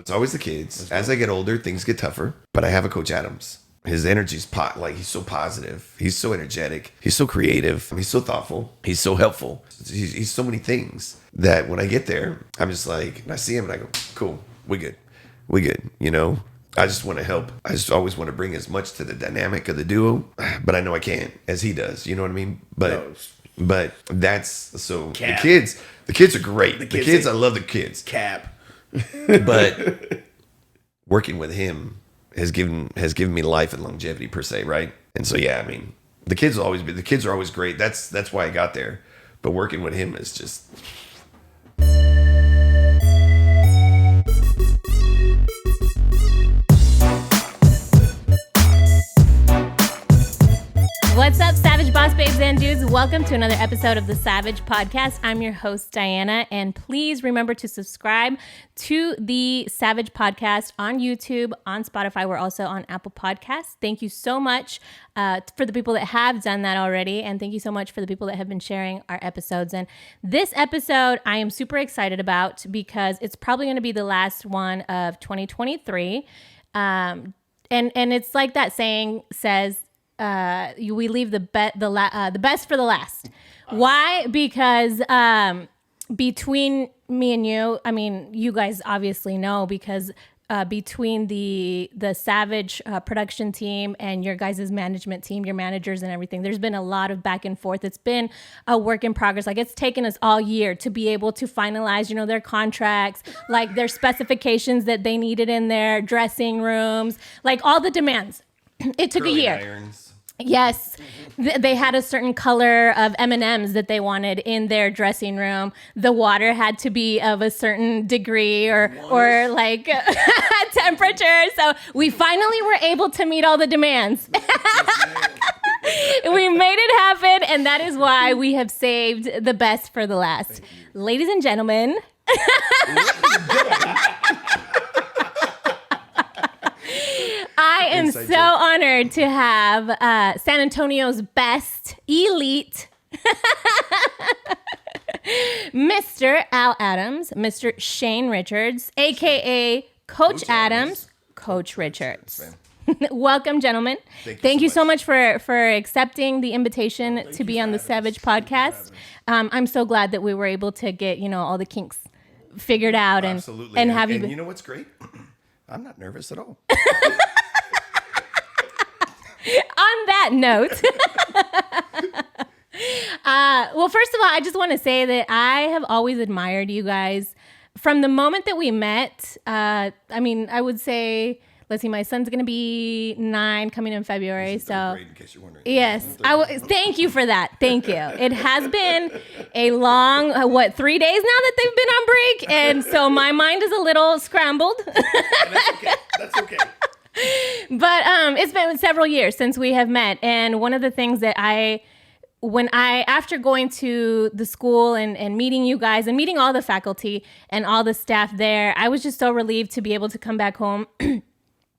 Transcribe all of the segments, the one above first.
It's always the kids. As I get older, things get tougher. But I have a Coach Adams. His energy's he's so positive. He's so energetic. He's so creative. He's so thoughtful. He's so helpful. He's so many things that when I get there, I'm just like, and I see him and I go, cool, we good. We good. You know, I just want to help. I just always want to bring as much to the dynamic of the duo, but I know I can't as he does. You know what I mean? But that's so Cap. the kids are great. The kids I love the kids. Cap. But working with him has given me life and longevity per se, right? And so yeah, I mean, the kids are always great. That's why I got there. But working with him is just What's up, Savage Boss Babes and Dudes? Welcome to another episode of the Savage Podcast. I'm your host, Diana, and please remember to subscribe to the Savage Podcast on YouTube, on Spotify. We're also on Apple Podcasts. Thank you so much for the people that have done that already, and thank you so much for the people that have been sharing our episodes. And this episode, I am super excited about because it's probably going to be the last one of 2023. And it's like that saying says, we leave the best for the last. Why? Because between me and you, I mean, you guys obviously know because between the Savage production team and your guys' management team, your managers and everything, there's been a lot of back and forth. It's been a work in progress. Like, it's taken us all year to be able to finalize, their contracts, like their specifications that they needed in their dressing rooms, like all the demands. It took a year. irons. Yes, they had a certain color of M&Ms that they wanted in their dressing room. The water had to be of a certain degree or like temperature. So we finally were able to meet all the demands. We made it happen, and that is why we have saved the best for the last. Ladies and gentlemen. I am so honored to have San Antonio's best elite, Mr. Al Adams, Mr. Shane Richards, a.k.a. Coach Adams, Coach Richards. Welcome, gentlemen. Thank you so much for accepting the invitation to be on the Savage Podcast. I'm so glad that we were able to get, all the kinks figured out and have you. And you know what's great? I'm not nervous at all. On that note, well, first of all, I just want to say that I have always admired you guys from the moment that we met. I would say, let's see, my son's going to be 9 coming in February. So, grade, in case you're wondering. Yes, thank you for that. Thank you. It has been a long, 3 days now that they've been on break, and so my mind is a little scrambled. That's okay. But it's been several years since we have met, and one of the things that after going to the school and meeting you guys and meeting all the faculty and all the staff there, I was just so relieved to be able to come back home and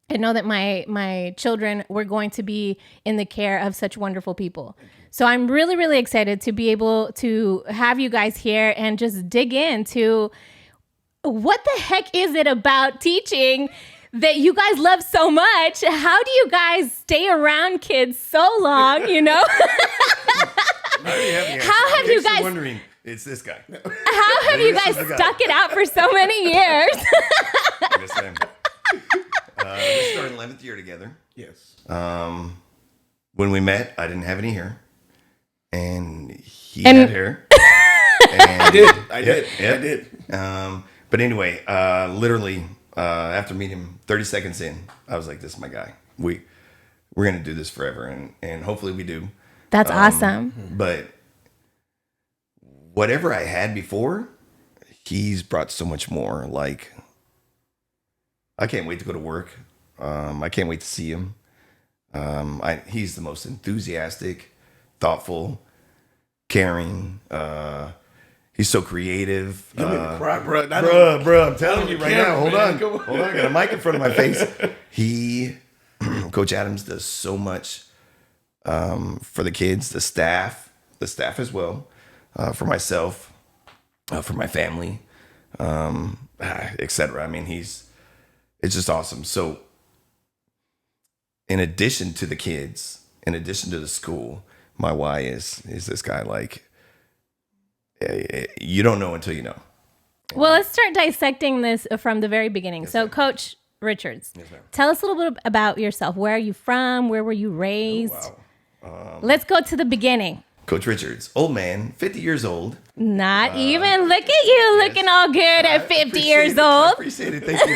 know that my children were going to be in the care of such wonderful people. So I'm really, really excited to be able to have you guys here and just dig into what the heck is it about teaching that you guys love so much. How do you guys stay around kids so long, How have you guys wondering? It's this guy. How have you guys stuck it out for so many years? Yes, ma'am. We started 11th year together. Yes. When we met, I didn't have any hair, and he had hair. And I did. But anyway, literally. After meeting him 30 seconds in, I was like, this is my guy. We're going to do this forever. And hopefully we do. That's awesome. But whatever I had before, he's brought so much more. Like, I can't wait to go to work. I can't wait to see him. He's the most enthusiastic, thoughtful, caring, he's so creative. You made me cry, bro. Bro, I'm telling you right now. Hold on. I got a mic in front of my face. Coach Adams does so much for the kids, the staff as well, for myself, for my family, etc. I mean, he's it's just awesome. So in addition to the kids, in addition to the school, my why is this guy. Like, you don't know until you know. Well, let's start dissecting this from the very beginning. So, Coach Richards, tell us a little bit about yourself. Where are you from? Where were you raised? Let's go to the beginning. Coach Richards, old man, 50 years old. Not even. Look at you, looking all good at 50 years old. I appreciate it. Thank you.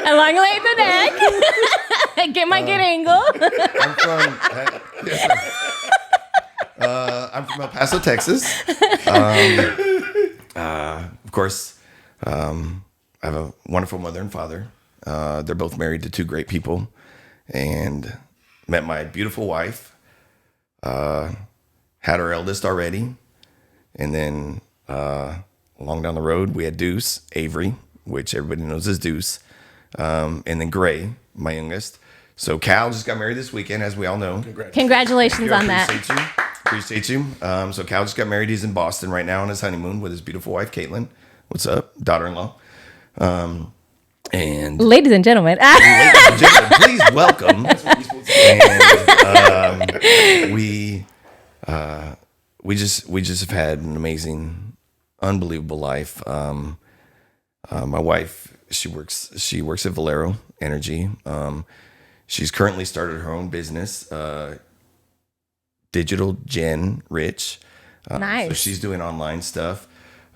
Elongate the neck. Get my good angle. I'm from El Paso, Texas. Of course, I have a wonderful mother and father. They're both married to two great people, and met my beautiful wife. Had our eldest already, and then along down the road we had Deuce, Avery, which everybody knows as Deuce, and then Gray, my youngest. So Cal just got married this weekend, as we all know. Congratulations on that. Appreciate you. So Cal just got married. He's in Boston right now on his honeymoon with his beautiful wife, Caitlin. What's up? Daughter-in-law. And ladies and gentlemen, please welcome. And we just have had an amazing, unbelievable life. My wife, she works at Valero Energy. She's currently started her own business, Digital Gen Rich. Nice. So she's doing online stuff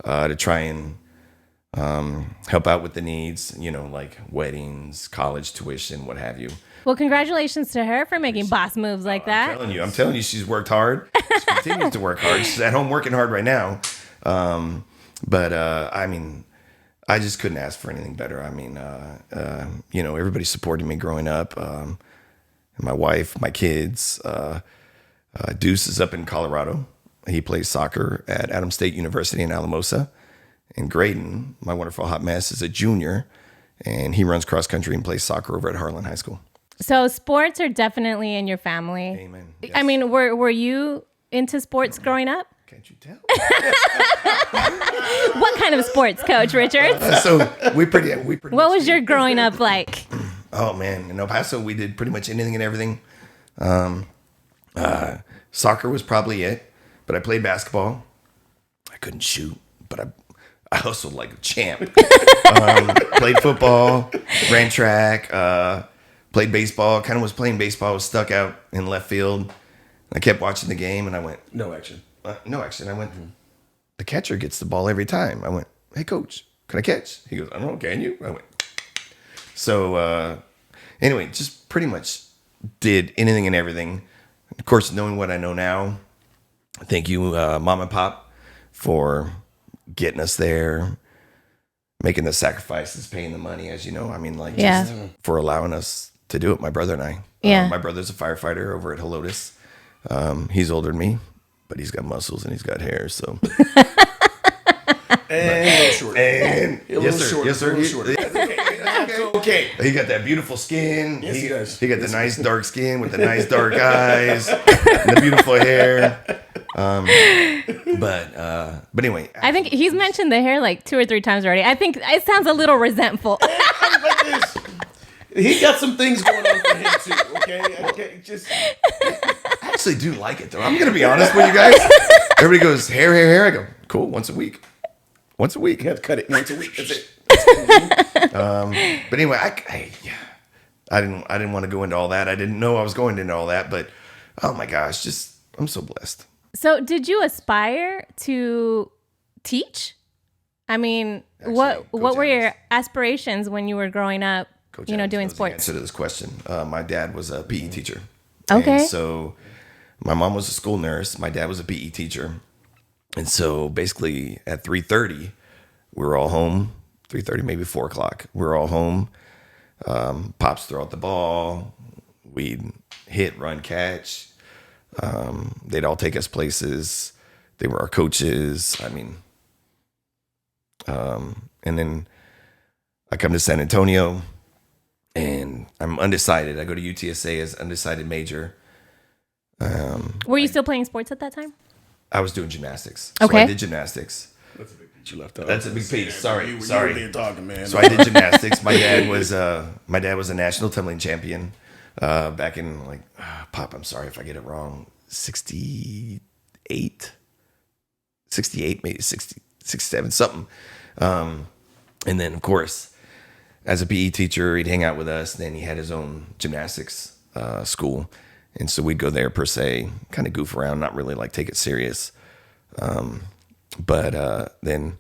to try and help out with the needs, like weddings, college tuition, what have you. Well, congratulations to her for making boss moves like that. I'm telling you, she's worked hard. She continues to work hard. She's at home working hard right now. But I mean, I just couldn't ask for anything better. I mean, everybody supported me growing up. My wife, my kids. Deuce is up in Colorado. He plays soccer at Adams State University in Alamosa. And Graydon, my wonderful hot mess, is a junior, and he runs cross country and plays soccer over at Harlan High School. So sports are definitely in your family. Amen. Yes. I mean, were you into sports growing up? Can't you tell? What kind of sports, Coach Richards? What was your growing up like? Oh man, in El Paso, we did pretty much anything and everything. Soccer was probably it, but I played basketball. I couldn't shoot, but I hustled like a champ. Played football, ran track, played baseball. Kind of was playing baseball. I was stuck out in left field. I kept watching the game, and I went, No action. no action. I went, the catcher gets the ball every time. I went, hey, coach, can I catch? He goes, I don't know, can you? I went. So anyway, just pretty much did anything and everything. Of course, knowing what I know now, thank you, Mom and Pop, for getting us there, making the sacrifices, paying the money, as you know. I mean, like, just for allowing us to do it, my brother and I. Yeah. My brother's a firefighter over at Helotes. He's older than me, but he's got muscles and he's got hair, so. And a little short. And A little yes, sir. short. Yes, sir. A little short. Okay. He got that beautiful skin. Yes, he does. He got the nice dark skin with the nice dark eyes and the beautiful hair. But anyway, I think he's mentioned the hair like 2 or 3 times already. I think it sounds a little resentful. He got some things going on for him too. Okay, I actually do like it though. I'm gonna be honest with you guys. Everybody goes hair. I go cool. Once a week. You have to cut it once a week. That's it. But anyway, I didn't want to go into all that. I didn't know I was going into all that, but oh my gosh, I'm so blessed. So did you aspire to teach? I mean, Actually, what Coach were your Adams. aspirations when you were growing up, Coach doing Adams knows the sports? answer to this question. My dad was a PE teacher. Okay. And so my mom was a school nurse. My dad was a PE teacher. And so basically at 3:30, we were all home. 3:30, maybe 4 o'clock. We were all home. Pops throw out the ball. We'd hit, run, catch. They'd all take us places. They were our coaches. I mean, and then I come to San Antonio and I'm undecided. I go to UTSA as undecided major. Were you still playing sports at that time? I was doing gymnastics. Okay. So I did gymnastics. That's a big piece. You left out. That's a big piece. Sorry. You Sorry. were being talking, man. So I did gymnastics. My dad was a national tumbling champion back in like Pop. I'm sorry if I get it wrong. 68, maybe 60, 67, something. And then of course, as a PE teacher, he'd hang out with us. Then he had his own gymnastics school, and so we'd go there per se, kind of goof around, not really like take it serious. But then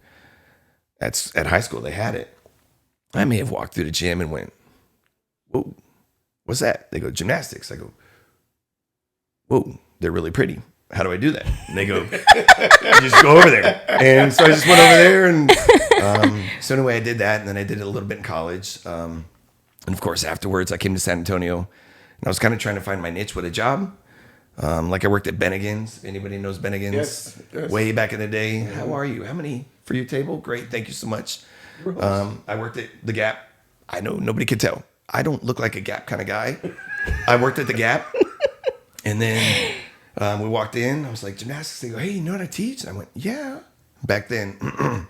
at high school, they had it. I may have walked through the gym and went, whoa, what's that? They go, gymnastics. I go, whoa, they're really pretty. How do I do that? And they go, you just go over there. And so I just went over there. And so anyway, I did that. And then I did it a little bit in college. And of course, afterwards, I came to San Antonio. And I was kind of trying to find my niche with a job. Like I worked at Bennigan's. If anybody knows Bennigan's, Yes. way back in the day. How are you? How many for your table? Great, thank you so much. I worked at the Gap. I know nobody could tell. I don't look like a Gap kind of guy. I worked at the Gap, and then we walked in. I was like, gymnastics. They go, hey, you know how to teach? And I went, yeah. Back then, I'm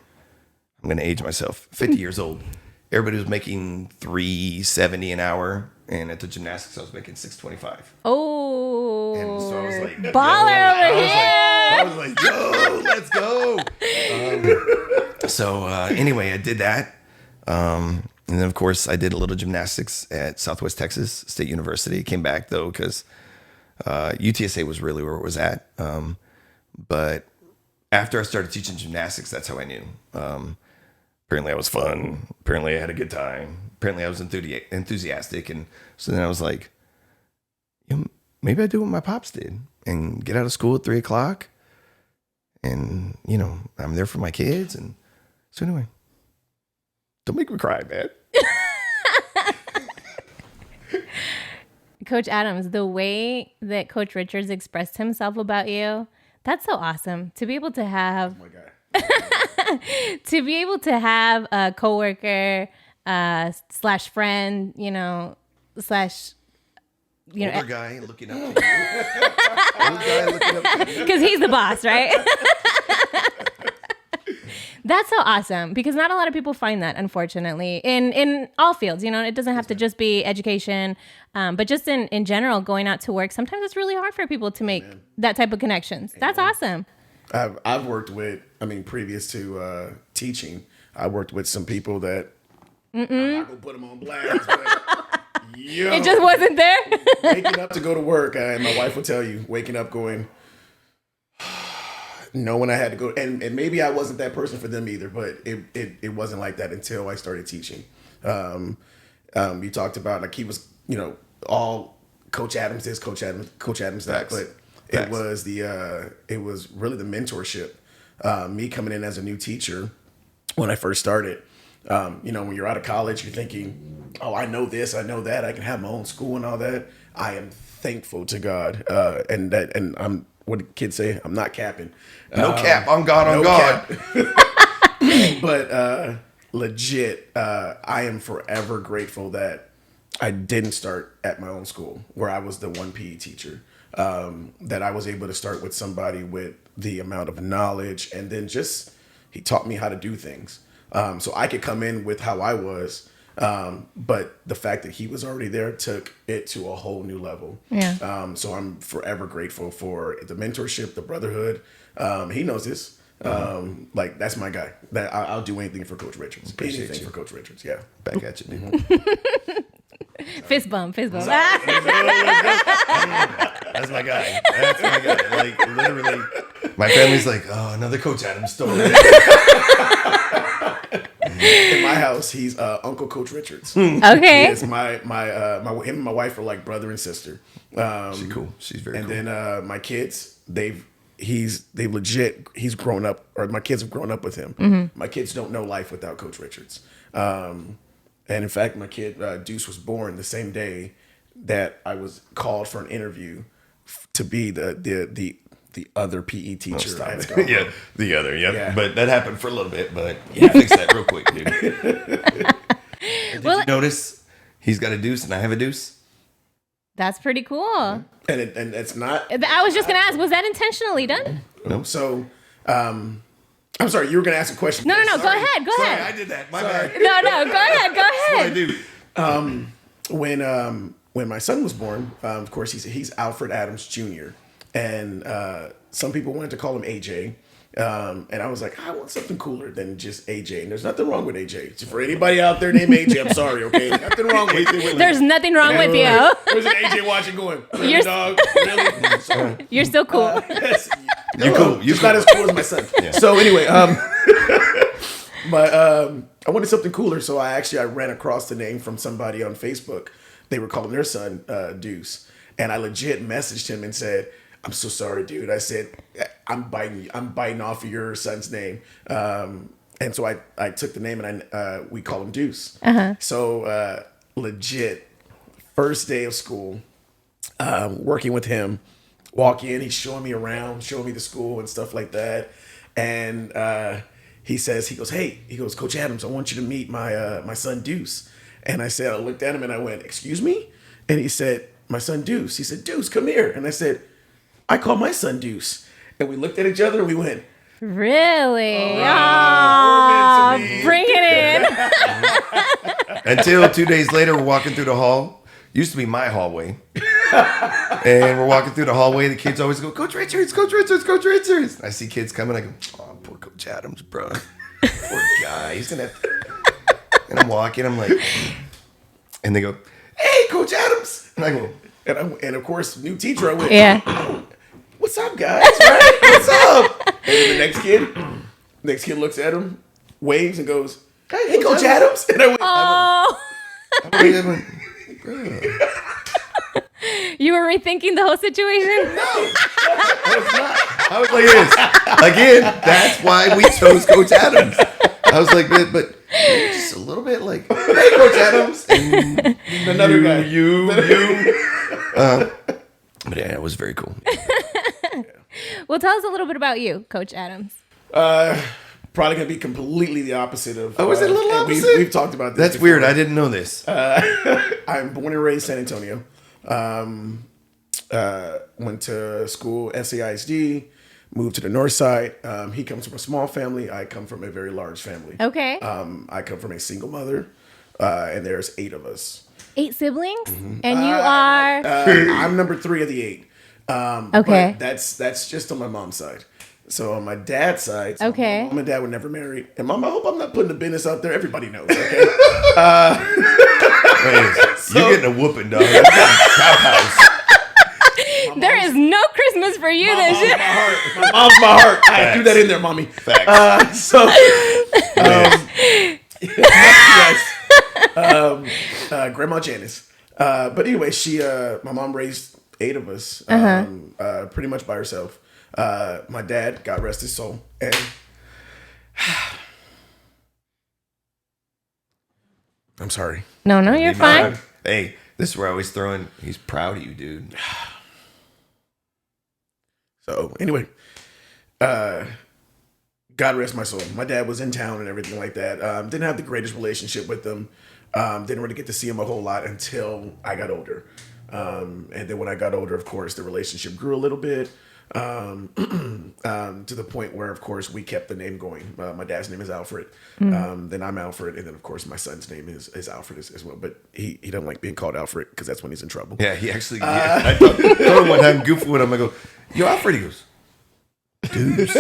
gonna age myself. 50 years old. Everybody was making $3.70 an hour. And at the gymnastics, I was making $6.25. Oh, And so I was like, baller over here. I was like, yo, let's go. Anyway, I did that. And then, of course, I did a little gymnastics at Southwest Texas State University. Came back, though, because UTSA was really where it was at. But after I started teaching gymnastics, that's how I knew. Apparently, I was fun. Apparently, I had a good time. Apparently, I was enthusiastic. And so then I was like, maybe I do what my pops did and get out of school at 3 o'clock. And, I'm there for my kids. And so anyway, don't make me cry, man. Coach Adams, the way that Coach Richards expressed himself about you, that's so awesome. To be able to have, Oh my God. to be able to have a coworker, slash friend, slash, Older guy looking up to you. Older guy looking up to you. because he's the boss, right? That's so awesome, because not a lot of people find that, unfortunately, in all fields. It doesn't have to just be education, but just in general, going out to work, sometimes it's really hard for people to make that type of connections. That's awesome. I've worked with, previous to teaching, I worked with some people that I'm not going to put them on blast, but yo, It just wasn't there. waking up to go to work, and my wife will tell you, waking up going, knowing I had to go, and maybe I wasn't that person for them either, but it wasn't like that until I started teaching. You talked about, like, he was, all Coach Adams this, Coach Adams that, Facts. but it was it was really the mentorship. Me coming in as a new teacher when I first started. When you're out of college, you're thinking, oh, I know this, I know that, I can have my own school and all that. I am thankful to God, and I'm, what do kids say? I'm not capping. No cap. On God, on no God. cap. But legit, I am forever grateful that I didn't start at my own school where I was the one PE teacher. That I was able to start with somebody with the amount of knowledge, and then just he taught me how to do things. So I could come in with how I was, but the fact that he was already there took it to a whole new level. Yeah. So I'm forever grateful for the mentorship, the brotherhood. He knows this. Like, that's my guy. That I'll do anything for Coach Richards. Appreciate Anything you. for Coach Richards. Yeah. Back at you, dude. Fist bump. That's my guy. That's my guy. Like, literally, my family's like, oh, another Coach Adams story. In my house, he's Uncle Coach Richards. Okay. Yes, him and my wife are like brother and sister. She's cool. She's very And cool. then my kids, he's grown up, or my kids have grown up with him. Mm-hmm. My kids don't know life without Coach Richards. And in fact, my kid Deuce was born the same day that I was called for an interview to be the other PE teacher. Stop at it. Scarborough. Yeah, the other. Yep. Yeah. But that happened for a little bit. But yeah, fix that real quick, dude. Did you notice he's got a deuce and I have a deuce? That's pretty cool. And it's not. I was just going to ask, was that intentionally done? No. So I'm sorry, you were going to ask a question. No, first. go ahead. Go Sorry, ahead. I did that. My bad. No, go ahead. Go That's what I ahead. do. When my son was born, of course, he's Alfred Adams Jr. And some people wanted to call him AJ. And I was like, I want something cooler than just AJ. And there's nothing wrong with AJ. So for anybody out there named AJ, I'm sorry, okay? Nothing wrong with it. There's nothing wrong with you. There's an AJ watching going, really, You're- dog? Really? Sorry. You're still cool. Yes. You cool. You Just not as cool as my son. So anyway, I wanted something cooler, so I ran across the name from somebody on Facebook. They were calling their son Deuce, and I legit messaged him and said, "I'm so sorry, dude." I said, "I'm biting off of your son's name," and so I took the name and we call him Deuce. So legit, first day of school, working with him. Walk in, he's showing me around, showing me the school and stuff like that. And he goes, Coach Adams, I want you to meet my son Deuce. And I looked at him and I went, excuse me? And he said, my son Deuce. He said, Deuce, come here. And I said, I call my son Deuce. And we looked at each other and we went, Really? we're meant to be. Bring it in. Until 2 days later, we're walking through the hall. Used to be my hallway. And we're walking through the hallway. The kids always go, Coach Richards, Coach Richards, Coach Richards. I see kids coming. I go, oh, poor Coach Adams, bro. Poor guy. He's going to have to. And I'm walking. I'm like, and they go, hey, Coach Adams. And I go, and of course, new teacher, I went, Yeah. what's up, guys? Right? What's up? And then the next kid looks at him, waves, and goes, hey, Coach Adams. And I went, Oh, I went, you were rethinking the whole situation? I was like this. Again, that's why we chose Coach Adams. I was like, but just a little bit like, hey, Coach Adams. And another guy. You. But yeah, it was very cool. Well, tell us a little bit about you, Coach Adams. Probably going to be completely the opposite of. Oh, is it a little and opposite? We've talked about this. That's before. weird. I didn't know this. I'm born and raised San Antonio. Went to school, SAISD, moved to the north side. He comes from a small family. I come from a very large family. Okay. I come from a single mother, and there's 8 of us. 8 siblings? And you are? I'm number 3 of the 8. Okay. But that's just on my mom's side. So on my dad's side, Okay. my mom and dad were never married. And mom, I hope I'm not putting the business out there. Everybody knows, okay? You're getting a whooping, dog. You're getting Cop house. There is no Christmas for you this year. My mom's my heart. I threw that in there, mommy. Facts. Yes. Grandma Janice. But anyway, my mom raised 8 of us, pretty much by herself. My dad, God rest his soul, and I'm sorry. No, you're fine. Hey, this is where I always throw in, he's proud of you, dude. So anyway, God rest my soul. My dad was in town and everything like that. Didn't have the greatest relationship with him. Didn't really get to see him a whole lot until I got older. And then when I got older, of course, the relationship grew a little bit. To the point where, of course, we kept the name going. My dad's name is Alfred. Then I'm Alfred, and then of course my son's name is Alfred as well. But he doesn't like being called Alfred because that's when he's in trouble. Yeah, he actually. I told him one time, goofing with him. I go, "Yo, Alfred." He goes, "Deuce."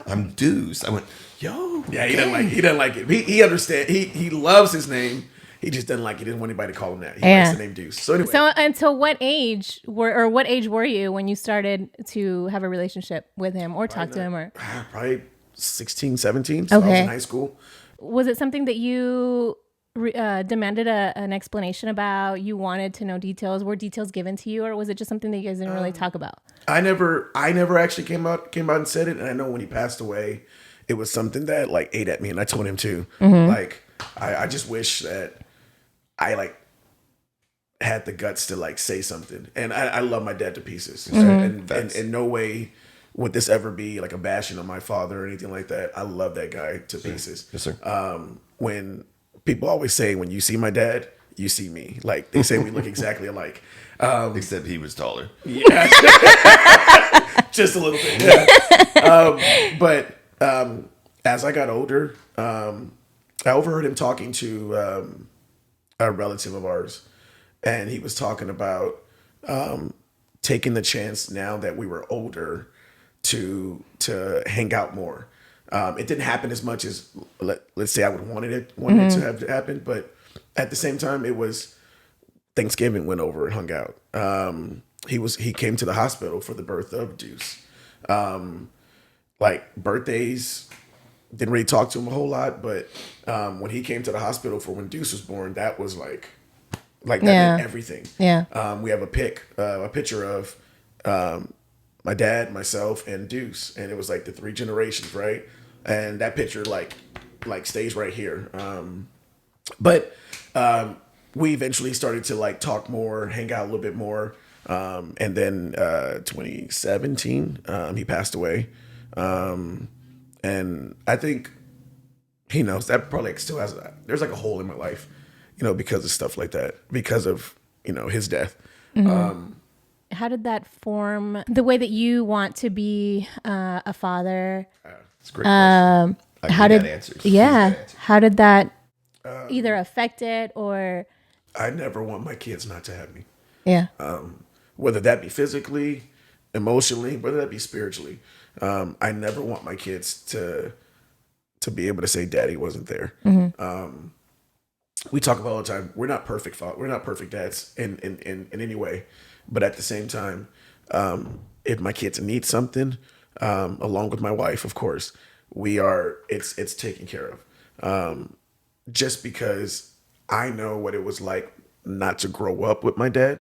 I'm Deuce. I went, "Yo." Yeah, he doesn't like it. He understands. He loves his name. He just doesn't like it. He didn't want anybody to call him that. He likes the name Deuce. So anyway. So until what age were you when you started to have a relationship with him or talk to him? Or probably 16, 17. So I was in high school. Was it something that you demanded an explanation about? You wanted to know details? Were details given to you, or was it just something that you guys didn't really talk about? I never actually came out and said it. And I know when he passed away, it was something that like ate at me, and I told him too. Like I just wish that I had the guts to say something. And I love my dad to pieces. And in no way would this ever be like a bashing on my father or anything like that. I love that guy to pieces. Yes, sir. When people always say, when you see my dad, you see me. Like they say we look exactly alike. Except he was taller. Yeah. Just a little bit. Yeah. as I got older, I overheard him talking to a relative of ours, and he was talking about taking the chance now that we were older to hang out more. It didn't happen as much as let's say I would wanted it to have happened, but at the same time, it was Thanksgiving, went over and hung out. He came to the hospital for the birth of Deuce. Like birthdays, didn't really talk to him a whole lot, but when he came to the hospital for when Deuce was born, that was like that meant everything. Yeah. We have a picture of my dad, myself, and Deuce, and it was like the 3 generations, right? And that picture like stays right here. But we eventually started to like talk more, hang out a little bit more. And then 2017, he passed away. And I think he knows that probably like still has, there's like a hole in my life, because of stuff like that, because of, his death. How did that form the way that you want to be a father? It's a great question. How did answers. Yeah. How did that either affect it or? I never want my kids not to have me. Yeah. Whether that be physically, emotionally, whether that be spiritually. I never want my kids to be able to say daddy wasn't there. We talk about all the time, we're not perfect we're not perfect dads in any way. But at the same time, if my kids need something, along with my wife, of course, it's taken care of. Just because I know what it was like not to grow up with my dad.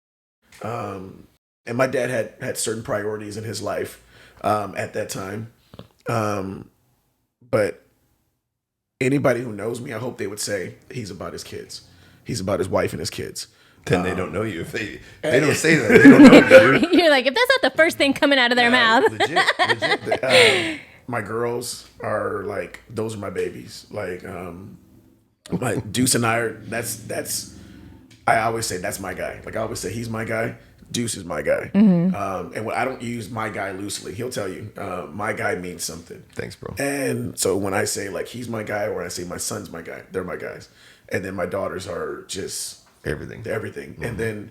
And my dad had certain priorities in his life at that time. But anybody who knows me, I hope they would say he's about his kids. He's about his wife and his kids. Then they don't know you. If they don't say that, they don't know you. You're like, if that's not the first thing coming out of their mouth. Legit. My girls are like, those are my babies. Like, my Deuce and I are, that's I always say that's my guy. Like I always say he's my guy. Deuce is my guy. And when I don't use my guy loosely, he'll tell you, my guy means something. Thanks, bro. And so when I say like he's my guy, or I say my son's my guy, they're my guys. And then my daughters are just everything. And then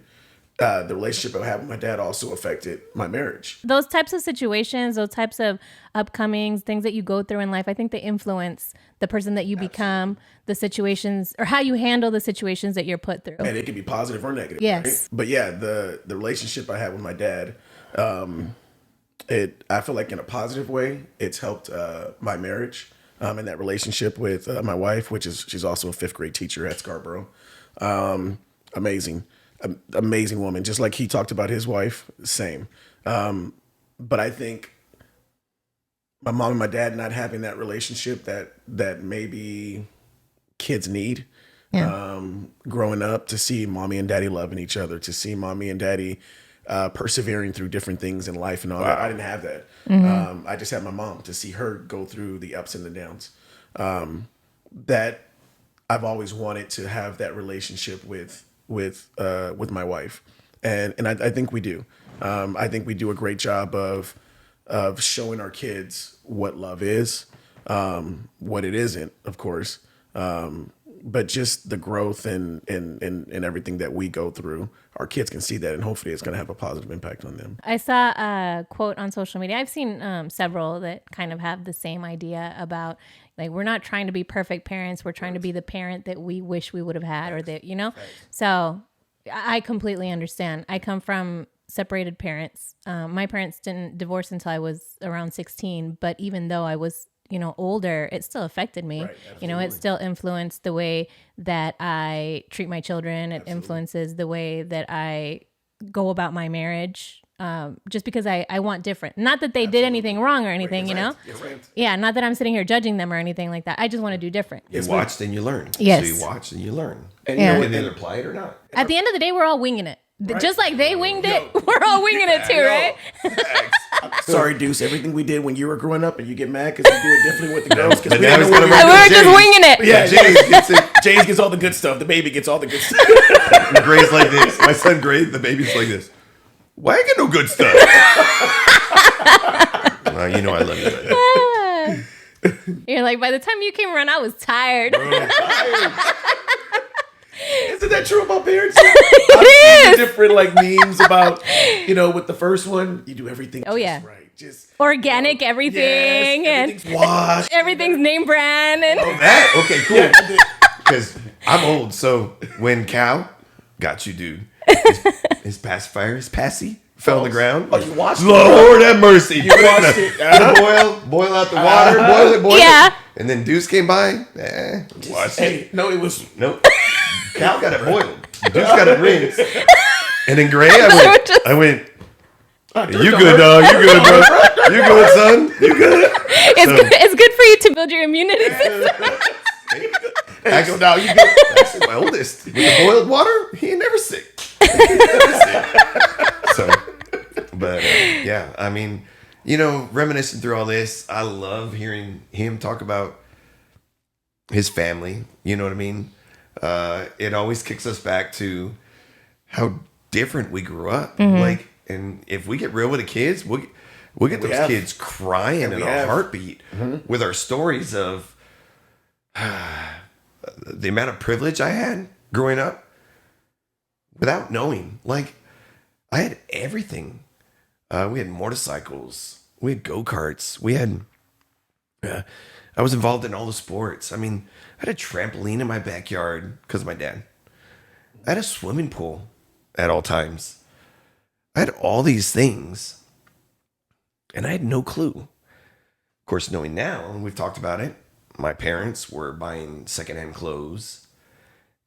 the relationship I have with my dad also affected my marriage. Those types of situations, those types of upcomings, things that you go through in life, I think they influence the person that you become, the situations, or how you handle the situations that you're put through. And it can be positive or negative. Yes. Right? But yeah, the relationship I have with my dad, I feel like in a positive way, it's helped my marriage and that relationship with my wife, she's also a 5th grade teacher at Scarborough. Amazing woman. Just like he talked about his wife, same. But I think my mom and my dad not having that relationship that maybe kids need. Growing up, to see mommy and daddy loving each other, to see mommy and daddy persevering through different things in life and all that. I didn't have that. I just had my mom, to see her go through the ups and the downs. That I've always wanted to have that relationship with my wife, and I think we do. I think we do a great job of showing our kids what love is, what it isn't, of course. But just the growth and everything that we go through, our kids can see that, and hopefully it's going to have a positive impact on them. I saw a quote on social media. I've seen several that kind of have the same idea about, like, we're not trying to be perfect parents. We're trying to be the parent that we wish we would have had, or that, So I completely understand. I come from separated parents. My parents didn't divorce until I was around 16, but even though I was older, it still affected me. Right, It still influenced the way that I treat my children. It influences the way that I go about my marriage. Just because I want different. Not that they did anything wrong or anything, Yeah, not that I'm sitting here judging them or anything like that. I just want to do different. You watched and you learn. Yes. So you watch and you learn. And you can either apply it or not. At the end of the day, we're all winging it. Right. Just like they winged it, we're all winging it too, right? Sorry, Deuce. Everything we did when you were growing up, and you get mad because we do it differently with the girls. But we now didn't it's know gonna what We we were just winging it. Yeah, James gets it. James gets all the good stuff. The baby gets all the good stuff. And Gray's like this. My son Gray, the baby's like this. Why I get no good stuff? Well, I love you. You're like, by the time you came around, I was tired. Isn't that true about parents? It is. Different like memes about, with the first one, you do everything yeah. right. Just Organic everything. Yes, everything's washed. Everything's name brand. And That okay, cool. Because I'm old, so when Cal got you, dude, his pacifier, his passy, fell on the ground. Oh, you watched it? Lord have mercy. You watched it. Boil out the water, boil it. Yeah. And then Deuce came by. Watch it. Hey, no, it was. Nope. Cal got it boiled. Deuce got it rinsed. And then Gray, I went. You good, dog? You good, bro? You good, son? You good? It's good for you to build your immunity system. Actually, now you good. Actually, my oldest with the boiled water, he ain't never sick. So, but yeah, I mean, reminiscing through all this, I love hearing him talk about his family. You know what I mean? It always kicks us back to how different we grew up. Like, and if we get real with the kids, we'll get those kids crying in a heartbeat with our stories of the amount of privilege I had growing up without knowing. Like, I had everything. We had motorcycles. We had go-karts. We had... I was involved in all the sports. I mean, I had a trampoline in my backyard because of my dad. I had a swimming pool at all times. I had all these things. And I had no clue. Of course, knowing now, and we've talked about it, my parents were buying secondhand clothes.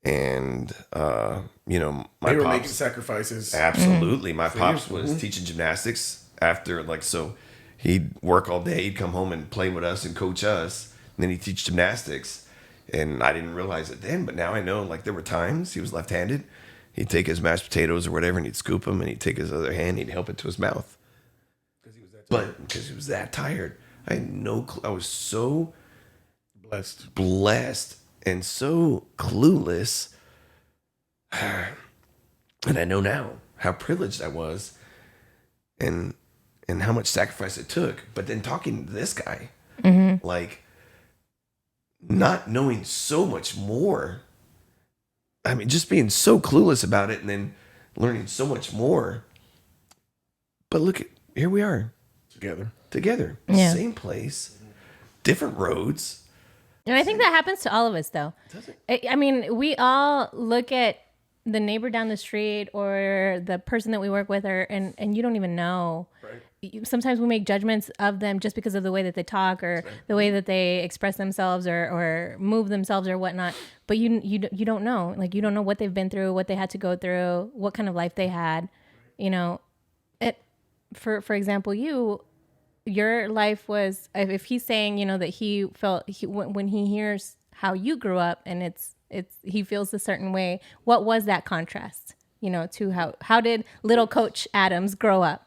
And, my They were pops, making sacrifices. absolutely. My pops was teaching gymnastics after, so he'd work all day. He'd come home and play with us and coach us. And then he'd teach gymnastics. And I didn't realize it then, but now I know, there were times he was left-handed. He'd take his mashed potatoes or whatever, and he'd scoop them, and he'd take his other hand, and he'd help it to his mouth. Because he was that tired. I had no clue. I was so blessed and so clueless. And I know now how privileged I was and how much sacrifice it took. But then talking to this guy, not knowing so much more. I mean, just being so clueless about it and then learning so much more. But look, here we are. Together. Yeah. Same place. Different roads. And I think that happens to all of us, though. Does it? I mean, we all look at the neighbor down the street or the person that we work with, and you don't even know. Right. Sometimes we make judgments of them just because of the way that they talk or the way that they express themselves or move themselves or whatnot. But you don't know. You don't know what they've been through, what they had to go through, what kind of life they had. For example, your life was, if he's saying, that he felt when he hears how you grew up and he feels a certain way. What was that contrast, to how did little Coach Adams grow up?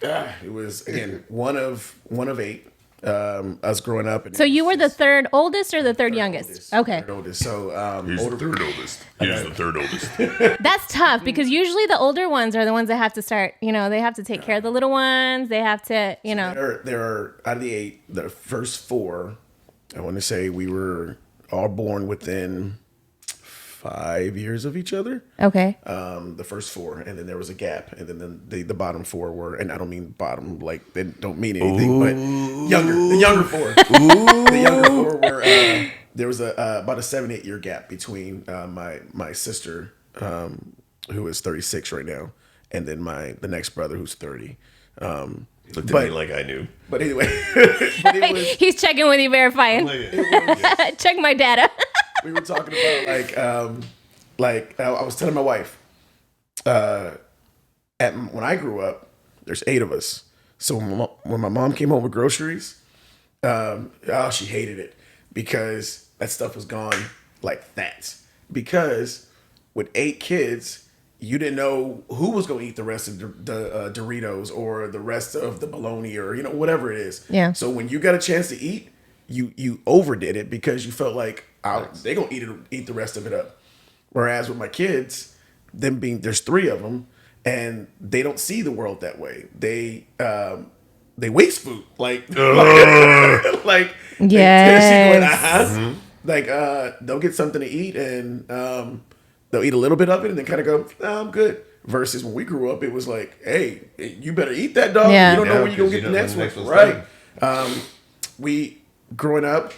It was, again, one of 8, us growing up. So you were the third oldest or the third youngest? Oldest, okay. Third oldest. So, He's the third oldest. He's the third oldest. That's tough because usually the older ones are the ones that have to start, they have to take care of the little ones. They have to, There are, out of the 8, the first 4, I want to say we were all born within 5 years of each other. Okay. The first 4, and then there was a gap, and then the bottom 4 were, and I don't mean bottom like they don't mean anything, but the younger 4. The younger 4 were there was about a 7-8 year gap between my sister, who is 36 right now, and then the next brother who's 30. Looked at me like I knew. But anyway, He's checking with you, verifying. Check my data. We were talking about I was telling my wife, when I grew up, there's 8 of us. So when my mom came home with groceries, she hated it because that stuff was gone like that. Because with 8 kids, you didn't know who was going to eat the rest of the Doritos or the rest of the bologna or whatever it is. Yeah. So when you got a chance to eat, you overdid it because you felt like they're gonna eat the rest of it up. Whereas with my kids, there's 3 of them, and they don't see the world that way. They they waste food. Like Yes. like they'll get something to eat and they'll eat a little bit of it and then kind of go, "Nah, I'm good." Versus when we grew up, it was like, "Hey, you better eat that, dog. Yeah. You don't know Yeah, when you're gonna 'cause get you the know next when the one, next one's right?" We growing up,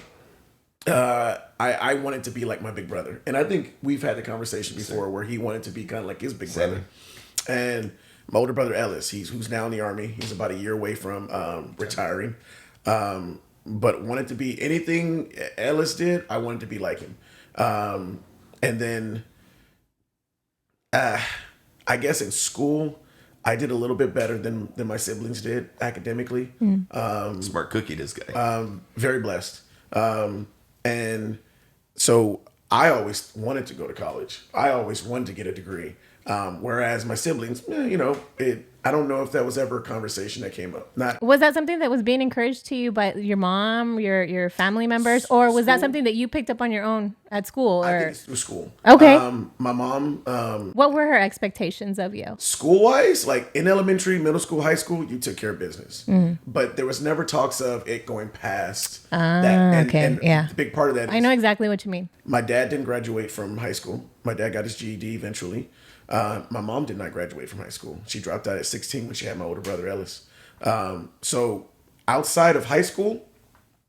I wanted to be like my big brother, and I think we've had the conversation before where he wanted to be kind of like his big brother, and my older brother Ellis, who's now in the Army. He's about a year away from retiring, but wanted to be anything Ellis did. I wanted to be like him, and then I guess in school I did a little bit better than my siblings did academically. Smart cookie, this guy. Very blessed. And so I always wanted to go to college. I always wanted to get a degree. Whereas my siblings, I don't know if that was ever a conversation that came up. Not Was that something that was being encouraged to you by your mom, your family members, or was that something that you picked up on your own at school? I Or think it's through school. Okay. My mom, what were her expectations of you? school wise, like in elementary, middle school, high school, you took care of business. But there was never talks of it going past that. And, okay, and yeah. the big part of that is I know exactly what you mean. my dad didn't graduate from high school. My dad got his GED eventually. My mom did not graduate from high school. She dropped out at 16 when she had my older brother Ellis. So outside of high school,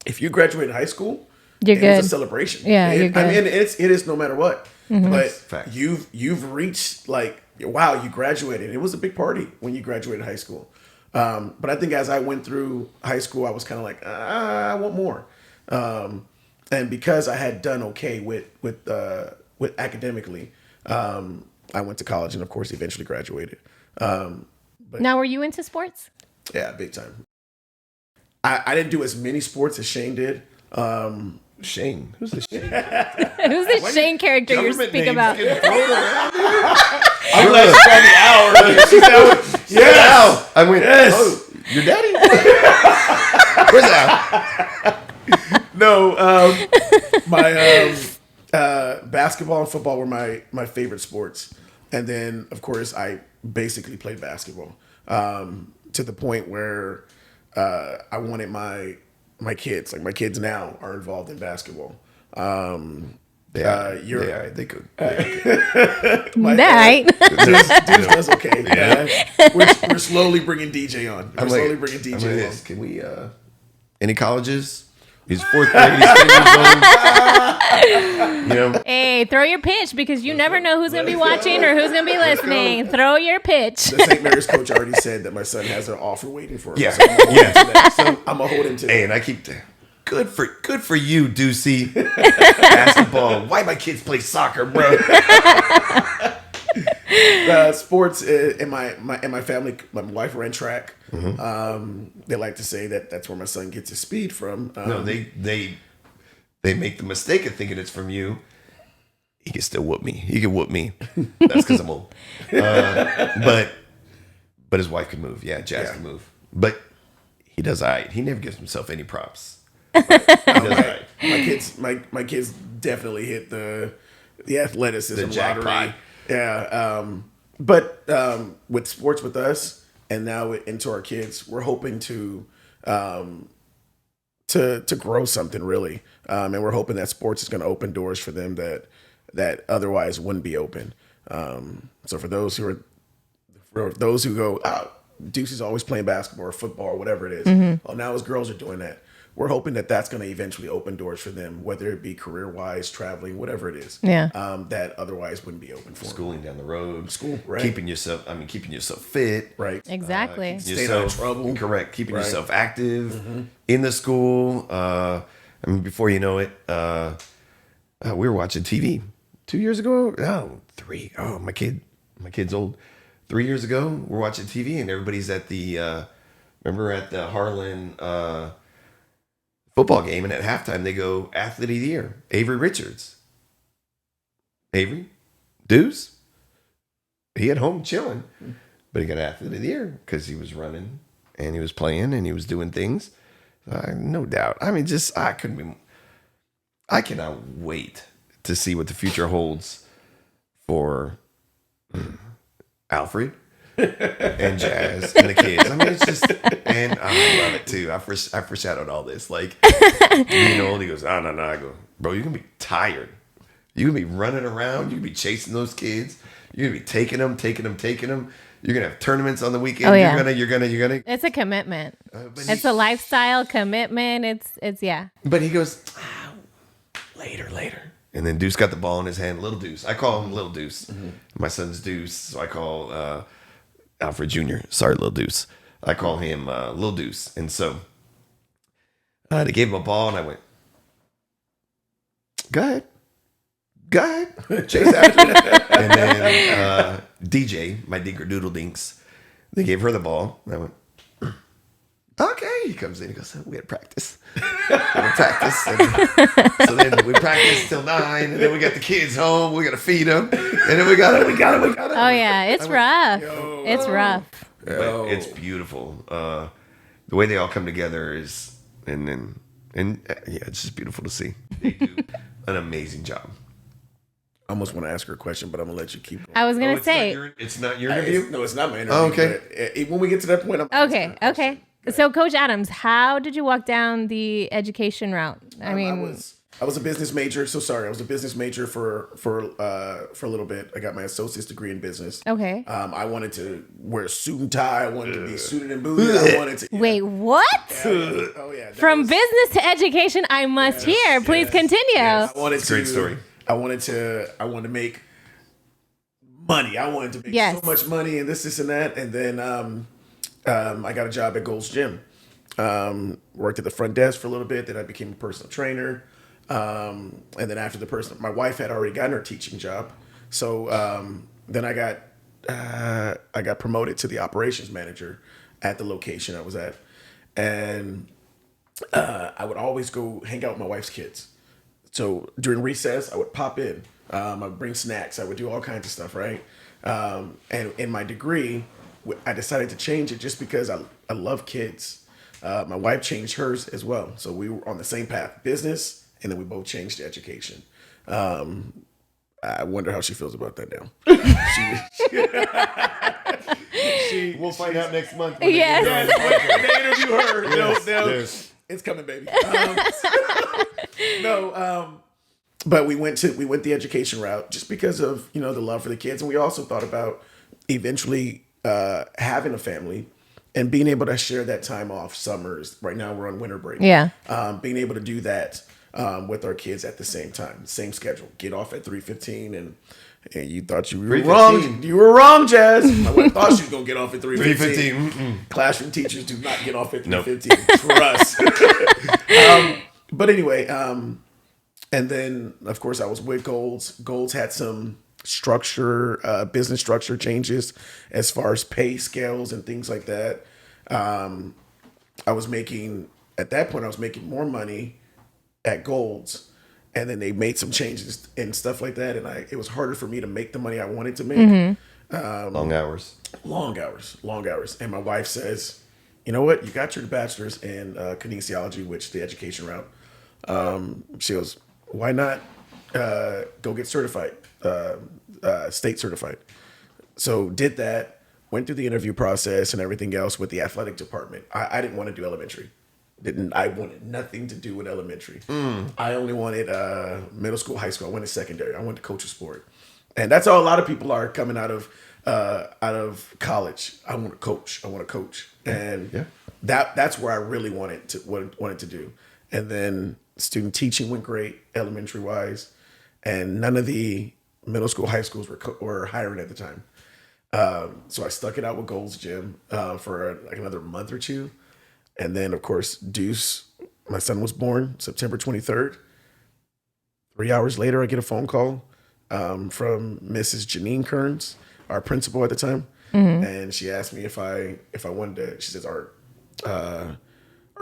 if you graduated high school, You're it was good. a celebration. Yeah, I you're good. mean, it is no matter what. But Fact. you've reached like, wow, you graduated. It was a big party when you graduated high school. But I think as I went through high school, I was kind of like, I want more. And because I had done okay with academically, I went to college and of course eventually graduated. Now, were you into sports? Yeah, big time. I didn't do as many sports as Shane did. Shane. Who's the Shane? Who's the Shane character you're speaking about? I'm like on the hour. Yeah. Al. I went, oh, your daddy? Where's Al? No, my basketball and football were my favorite sports, and then of course I basically played basketball to the point where I wanted my kids, like my kids now, are involved in basketball. They are. They could. Right. Dude does okay. We're slowly bringing DJ on. We're slowly bringing DJ on. Can we? Any colleges? He's fourth grade. He's 10 years old. You know. Hey, throw your pitch because you never know who's going to be watching or who's going to be listening. Throw your pitch. The St. Mary's coach already said that my son has an offer waiting for him. Yeah. So I'm gonna hold him to that. Hey, and I keep. Good for you, Deucey. Basketball. Why my kids play soccer, bro? Sports in my family. My wife ran track. They like to say that that's where my son gets his speed from. No, they make the mistake of thinking it's from you. He can still whoop me. He can whoop me. That's because I'm old. But his wife can move. Yeah, Jazz can move. But he does all right. He never gives himself any props. He does all right. My kids definitely hit the athleticism The jackpot. lottery. Yeah. But with sports with us and now into our kids, we're hoping to grow something really. And we're hoping that sports is going to open doors for them that otherwise wouldn't be open. So for those who go, oh, Deuce is always playing basketball or football or whatever it is. Oh, now his girls are doing that. We're hoping that that's going to eventually open doors for them, whether it be career-wise, traveling, whatever it is. Yeah. That otherwise wouldn't be open for them. Schooling down the road. School, right. Keeping yourself fit. Right. Exactly. Staying out of trouble. Correct. Keeping Right. yourself active in the school. I mean, before you know it, we were watching TV 2 years ago. No, 3. Oh, my kid's old. 3 years ago, we're watching TV and everybody's at the remember at the Harlan football game, and at halftime they go athlete of the year, Avery Richards. Avery, Deuce, he at home chilling, but he got athlete of the year because he was running and he was playing and he was doing things. No doubt. I mean, I cannot wait to see what the future holds for Alfred, and Jazz and the kids. I mean, it's just, and I love it too. I foreshadowed all this. Like, he goes, no. I go, bro, you're going to be tired. You're going to be running around. You're going to be chasing those kids. You're going to be taking them. You're going to have tournaments on the weekend. Oh, yeah. You're going to. It's a commitment. It's a lifestyle commitment. It's yeah. But he goes, later. And then Deuce got the ball in his hand. Little Deuce. I call him Little Deuce. Mm-hmm. My son's Deuce. So I call Alfred Jr. Sorry, Little Deuce. I call him Little Deuce. And so they gave him a ball and I went, go ahead. Chase after it. And then DJ, my Dinker Doodle Dinks, they gave her the ball. And I went, okay. He comes in. He goes, we had practice. So then we practiced till 9. And then we got the kids home. We got to feed them. And then we got it. Oh, yeah. It's rough. It's rough. But it's beautiful. The way they all come together is, and it's just beautiful to see. They do an amazing job. I almost want to ask her a question, but I'm gonna let you keep going. I was gonna say it's not your interview. No, it's not my interview. Oh, okay. But when we get to that point, okay. So, Coach Adams, how did you walk down the education route? I was a business major. So sorry, I was a business major for a little bit. I got my associate's degree in business. Okay. I wanted to wear a suit and tie. I wanted to be suited and booted. I wanted to. Wait, what? Oh yeah. From business to education, I must hear. Please continue. Yes. Great story. I wanted to make money. I wanted to make so much money and this and that. And then I got a job at Gold's Gym. Worked at the front desk for a little bit. Then I became a personal trainer. And then after my wife had already gotten her teaching job. So then I got promoted to the operations manager at the location I was at. And I would always go hang out with my wife's kids. So during recess, I would pop in. I would bring snacks. I would do all kinds of stuff, right? And in my degree, I decided to change it just because I love kids. My wife changed hers as well. So we were on the same path, business, and then we both changed to education. I wonder how she feels about that now. We'll find out next month. Yes. When they interview her, Yes. it's coming, baby. But we went the education route just because of the love for the kids, and we also thought about eventually having a family and being able to share that time off. Summers right now we're on winter break. Yeah. Being able to do that with our kids at the same time, same schedule. Get off at 3:15 and you thought you were wrong. You were wrong, Jazz. My wife thought she was gonna get off at 3:15. Classroom teachers do not get off at 3:15. Trust. But anyway, and then of course I was with Golds. Golds had some business structure changes as far as pay scales and things like that. At that point I was making more money at Golds. And then they made some changes and stuff like that. And it was harder for me to make the money I wanted to make. Mm-hmm. Long hours. And my wife says, you know what? You got your bachelor's in kinesiology, which the education route. She goes, why not go get certified, state certified? So did that, went through the interview process and everything else with the athletic department. I didn't want to do elementary. I wanted nothing to do with elementary. I only wanted middle school, high school. I wanted secondary. I wanted to coach a sport, and that's how a lot of people are coming out of college. I want to coach, and that's where I really wanted to do. And then student teaching went great, elementary wise, and none of the middle school, high schools were hiring at the time. So I stuck it out with Gold's Gym for like another month or two. And then, of course, Deuce, my son was born September 23rd. 3 hours later, I get a phone call from Mrs. Janine Kearns, our principal at the time. Mm-hmm. And she asked me if I wanted to, she says, our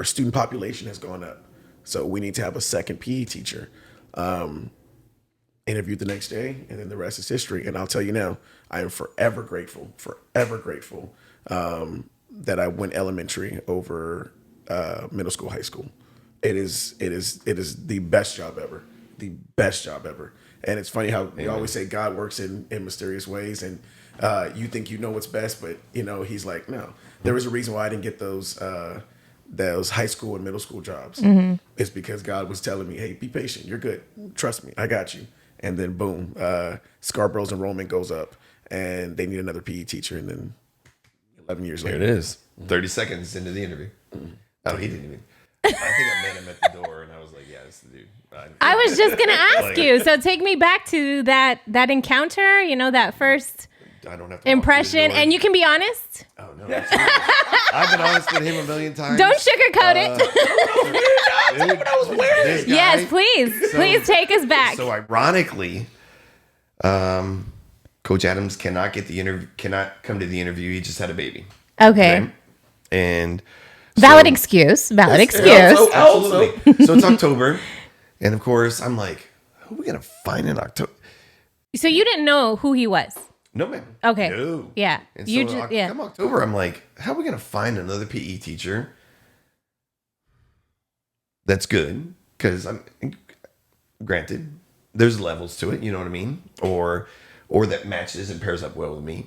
student population has gone up. So we need to have a second PE teacher. Interviewed the next day, and then the rest is history. And I'll tell you now, I am forever grateful that I went elementary over middle school, high school. It is the best job ever. And it's funny how you always say God works in mysterious ways, and you think you know what's best, but he's like, no. There was a reason why I didn't get those high school and middle school jobs. It's because God was telling me, hey, be patient. You're good. Trust me. I got you. And then boom, Scarborough's enrollment goes up, and they need another PE teacher. And then 11 years There later, it is. 30 seconds into the interview. Oh, he didn't even. I think I met him at the door, and I was like, yeah, that's the dude. I was just gonna ask you. So take me back to that encounter. That first I don't have to impression, and you can be honest. Oh no! I've been honest with him a million times. Don't sugarcoat it. Dude, I was wearing this guy. Yes, please, please take us back. So ironically, Coach Adams cannot come to the interview. He just had a baby. Okay. And Valid excuse. Absolutely. So it's October, and of course I'm like, who are we gonna find in October? So you didn't know who he was. No, man. Okay. No. Yeah. And You so yeah. come October, I'm like, how are we gonna find another PE teacher that's good? Because I'm granted, there's levels to it, you know what I mean? Or that matches and pairs up well with me.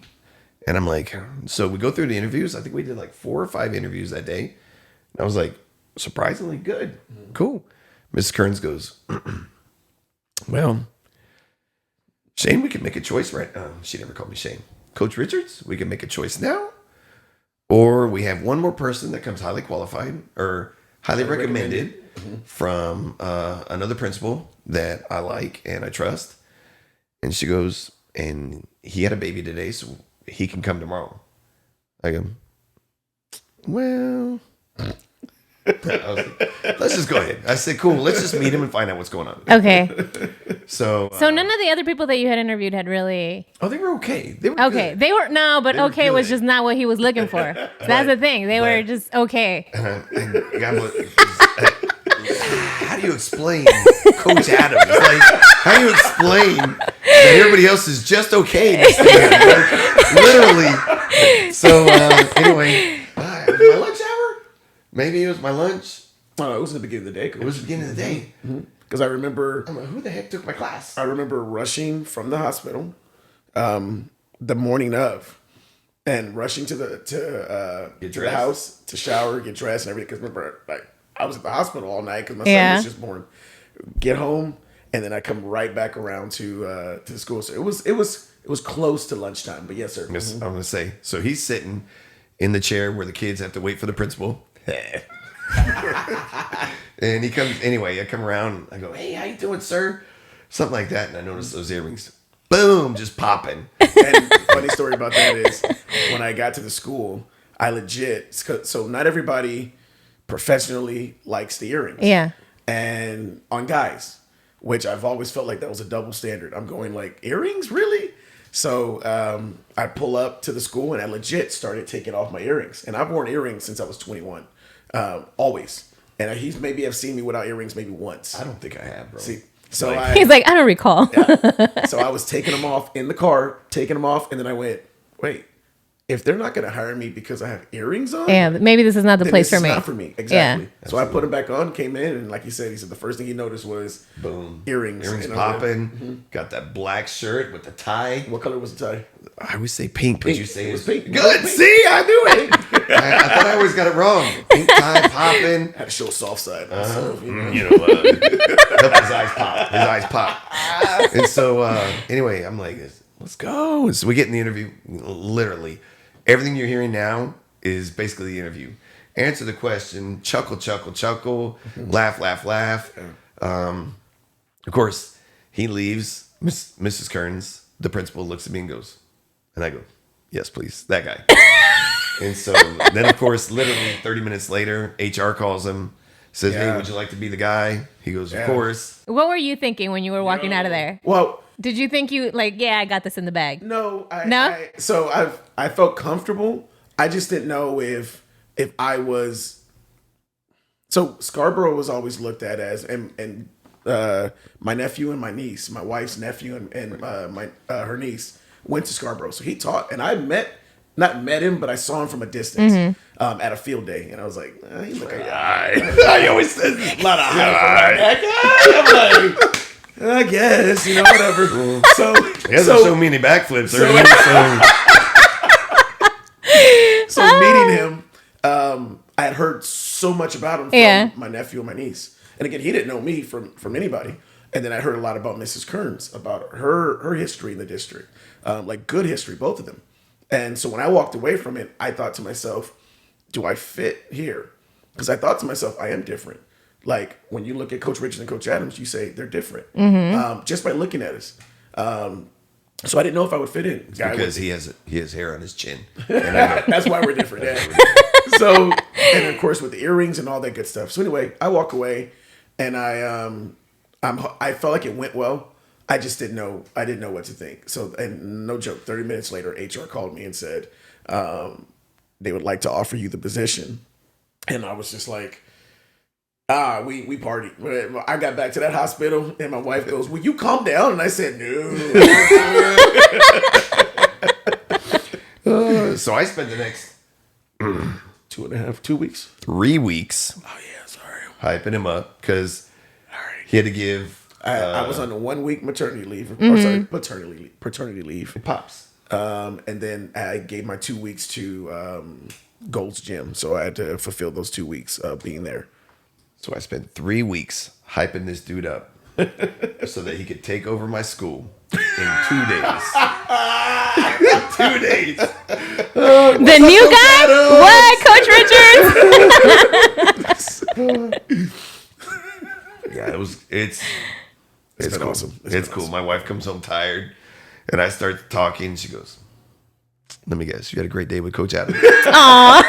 And I'm like, so we go through the interviews. I think we did like 4 or 5 interviews that day. And I was like, surprisingly good. Cool. Mrs. Kearns goes, well, Shane, we can make a choice right now. She never called me Shane. Coach Richards, we can make a choice now. Or we have one more person that comes highly qualified or highly recommended from another principal that I like and I trust. And she goes, and he had a baby today, so he can come tomorrow. I go, well, I was like, let's just go ahead. I said, cool, let's just meet him and find out what's going on. Okay. So none of the other people that you had interviewed had really. oh, they were okay. They were Okay. good. They were but They were okay was good. just not what he was looking for. That's the thing. They were just okay. And God how do you explain Coach Adams? Like, how do you explain that everybody else is just okay next to him? Like, literally. So anyway, my lunch hour? Maybe it was my lunch. Oh, it was in the beginning of the day. It was the beginning of the day. Because I remember I'm like, who the heck took my class? I remember rushing from the hospital the morning of, and rushing to the dressed? house to shower, get dressed, and everything. Because remember, like I was at the hospital all night because my son Yeah. was just born. Get home, and then I come right back around to the school. So it was close to lunchtime. But yes, sir. Yes, I'm gonna say. So he's sitting in the chair where the kids have to wait for the principal. And he comes anyway. I come around. I go, "Hey, how you doing, sir?" Something like that. And I noticed those earrings, boom, just popping. And funny story about that is when I got to the school, I legit. So not everybody professionally likes the earrings. Yeah. And on guys, which I've always felt like that was a double standard. I'm going like, earrings, really? So I pull up to the school and I legit started taking off my earrings. And I've worn earrings since I was 21, always. And he's maybe have seen me without earrings maybe once. I don't think I have, bro. See, so Like- He's like, I don't recall. so I was taking them off in the car, taking them off, and then I went, wait, if they're not going to hire me because I have earrings on, Yeah, maybe this is not the then place this for is me. not for me. Exactly. Yeah. So I put them back on, came in, and like he said the first thing he noticed was Boom. earrings. Earrings And I was like, popping. Got that black shirt with the tie. what color was the tie? I always say pink, but you say It it's was pink. Good. Pink. See, I knew it. I thought I always got it wrong. Pink tie popping. Had to show a soft side. myself, you know? You know, his eyes pop. His eyes pop. And so, anyway, I'm like, let's go. So we get in the interview. Literally, everything you're hearing now is basically the interview. Answer the question, chuckle, chuckle, chuckle, laugh, laugh, laugh. Of course, he leaves. Mrs. Kearns, the principal, looks at me and goes, and I go, yes, please, that guy. And so then, of course, literally 30 minutes later, HR calls him, says, hey, Yeah. would you like to be the guy? He goes, of Yeah. course. What were you thinking when you were walking out of there? Well, Did you think I got this in the bag? no. No? I felt comfortable. I just didn't know if I was. So Scarborough was always looked at as, and my nephew and my niece, my wife's nephew and her niece went to Scarborough. So he taught, and I not met him, but I saw him from a distance at a field day, and I was like, he look like I always said, a lot of hype around that guy. I'm like, I guess, whatever. So He hasn't shown me any backflips or anything, so So meeting him, I had heard so much about him from my nephew and my niece. And again, he didn't know me from anybody. And then I heard a lot about Mrs. Kearns, about her history in the district, like good history, both of them. And so when I walked away from it, I thought to myself, do I fit here? Because I thought to myself, I am different. Like when you look at Coach Richards and Coach Adams, you say they're different just by looking at us. So I didn't know if I would fit in. because he has hair on his chin. And I know. That's why we're different. Yeah. So, and of course with the earrings and all that good stuff. So anyway, I walk away, and I felt like it went well. I just didn't know. I didn't know what to think. So, and no joke, 30 minutes later, HR called me and said they would like to offer you the position, and I was just like, we partied. I got back to that hospital, and my wife goes, "Will you calm down?" And I said, "No." So I spent the next 2 weeks. 3 weeks Oh yeah, sorry. hyping him up because he had to give I was on a 1 week maternity leave, or sorry, paternity leave. pops. And then I gave my 2 weeks to Gold's Gym, so I had to fulfill those 2 weeks of being there. So I spent 3 weeks hyping this dude up so that he could take over my school in 2 days. 2 days. The new guy? What? Coach Richards? Yeah, it's been cool. awesome. It's cool. My wife comes home tired, and I start talking. She goes, "Let me guess, you had a great day with Coach Adams." Aw.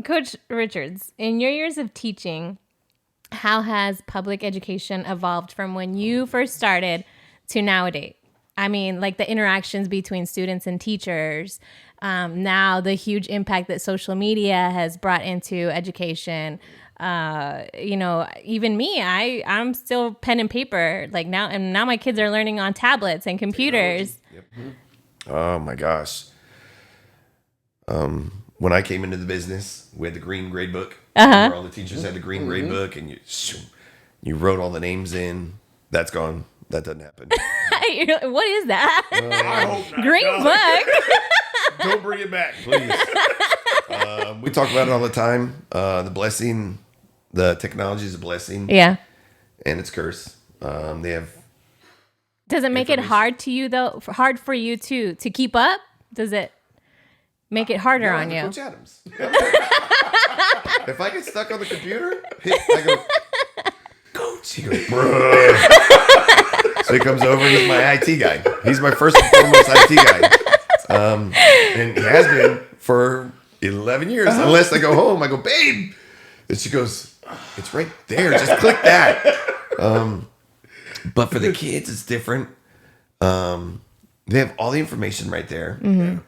Coach Richards, in your years of teaching, how has public education evolved from when you first started to nowadays? I mean, like the interactions between students and teachers, now the huge impact that social media has brought into education. Even me, I'm still pen and paper. Like now my kids are learning on tablets and computers. Yep. Oh my gosh. When I came into the business, we had the green grade book. Where all the teachers had the green grade book, and you wrote all the names in. That's gone. That doesn't happen. You're like, what is that? I hope not. Green book. Don't bring it back. Please. We talk about it all the time. The blessing, the technology is a blessing, Yeah. and it's a curse. They have. Does it make it hard to you though? Hard for you to keep up? Does it make it harder on you? Coach Adams. If I get stuck on the computer, I go, Coach. He goes, bruh. So he comes over and he's my IT guy. He's my first and foremost IT guy. And he has been for 11 years. Unless I go home, I go, babe. And she goes, it's right there. Just click that. But for the kids, it's different. They have all the information right there. Mm-hmm.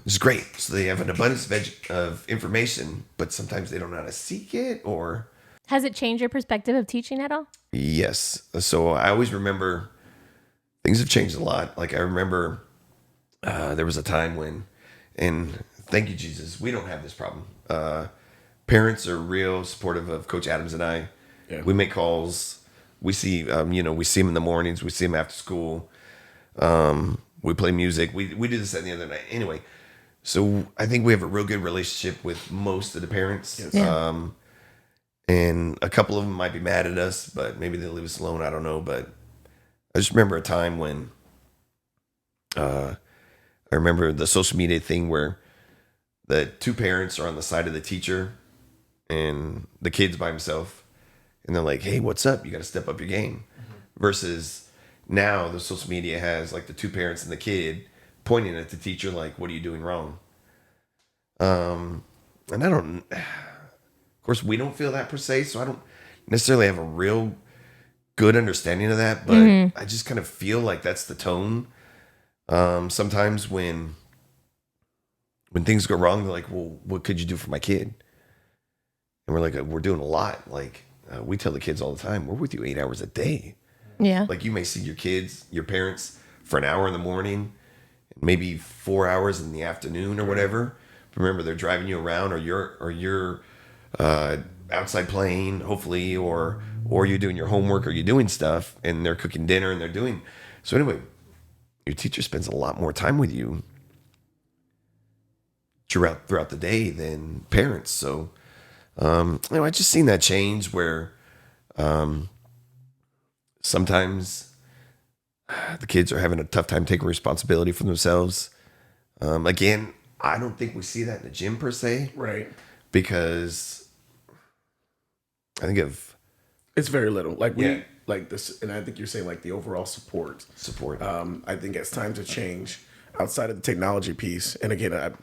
It's great. So they have an abundance of information, but sometimes they don't know how to seek it or... Has it changed your perspective of teaching at all? Yes. So I always remember things have changed a lot. Like I remember there was a time when, and thank you, Jesus, we don't have this problem. Parents are real supportive of Coach Adams and I. Yeah. We make calls. We see, we see him in the mornings. We see him after school. We play music. We do this and the other night. Anyway, so I think we have a real good relationship with most of the parents. Yes. Yeah. And a couple of them might be mad at us, but maybe they'll leave us alone. I don't know. But I just remember a time when I remember the social media thing where the two parents are on the side of the teacher and the kid's by himself. And they're like, hey, what's up? You got to step up your game. Versus now the social media has like the two parents and the kid pointing at the teacher like, what are you doing wrong? And I don't... Of course, we don't feel that per se, so I don't necessarily have a real good understanding of that, but I just kind of feel like that's the tone. Sometimes when things go wrong, they're like, well, what could you do for my kid? And we're like, we're doing a lot. Like, we tell the kids all the time, we're with you 8 hours a day. Yeah. Like, you may see your kids, your parents, for an hour in the morning, maybe 4 hours in the afternoon or whatever. Remember, they're driving you around, or you're outside playing, hopefully, or you're doing your homework or you're doing stuff and they're cooking dinner and they're doing. So anyway, your teacher spends a lot more time with you throughout the day than parents. So, I just seen that change where sometimes the kids are having a tough time taking responsibility for themselves. Again, I don't think we see that in the gym per se, Right. because I think of It's very little. Like we Yeah. like this, and I think you're saying like the overall support. support. I think as times have changed outside of the technology piece, and again, I'm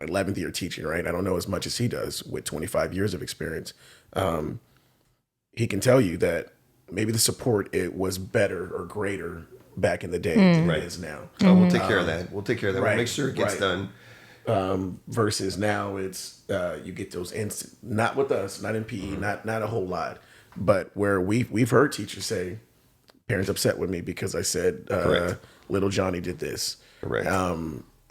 11th year teaching, right? I don't know as much as he does with 25 years of experience. He can tell you that maybe the support it was better or greater back in the day than Right. it is now. Oh, we'll take care of that. We'll take care of that. right, We'll make sure it gets right. done. Versus now it's you get those instant, not with us, not in PE, not a whole lot, but where we've heard teachers say parents upset with me because I said Correct. little Johnny did this. Correct.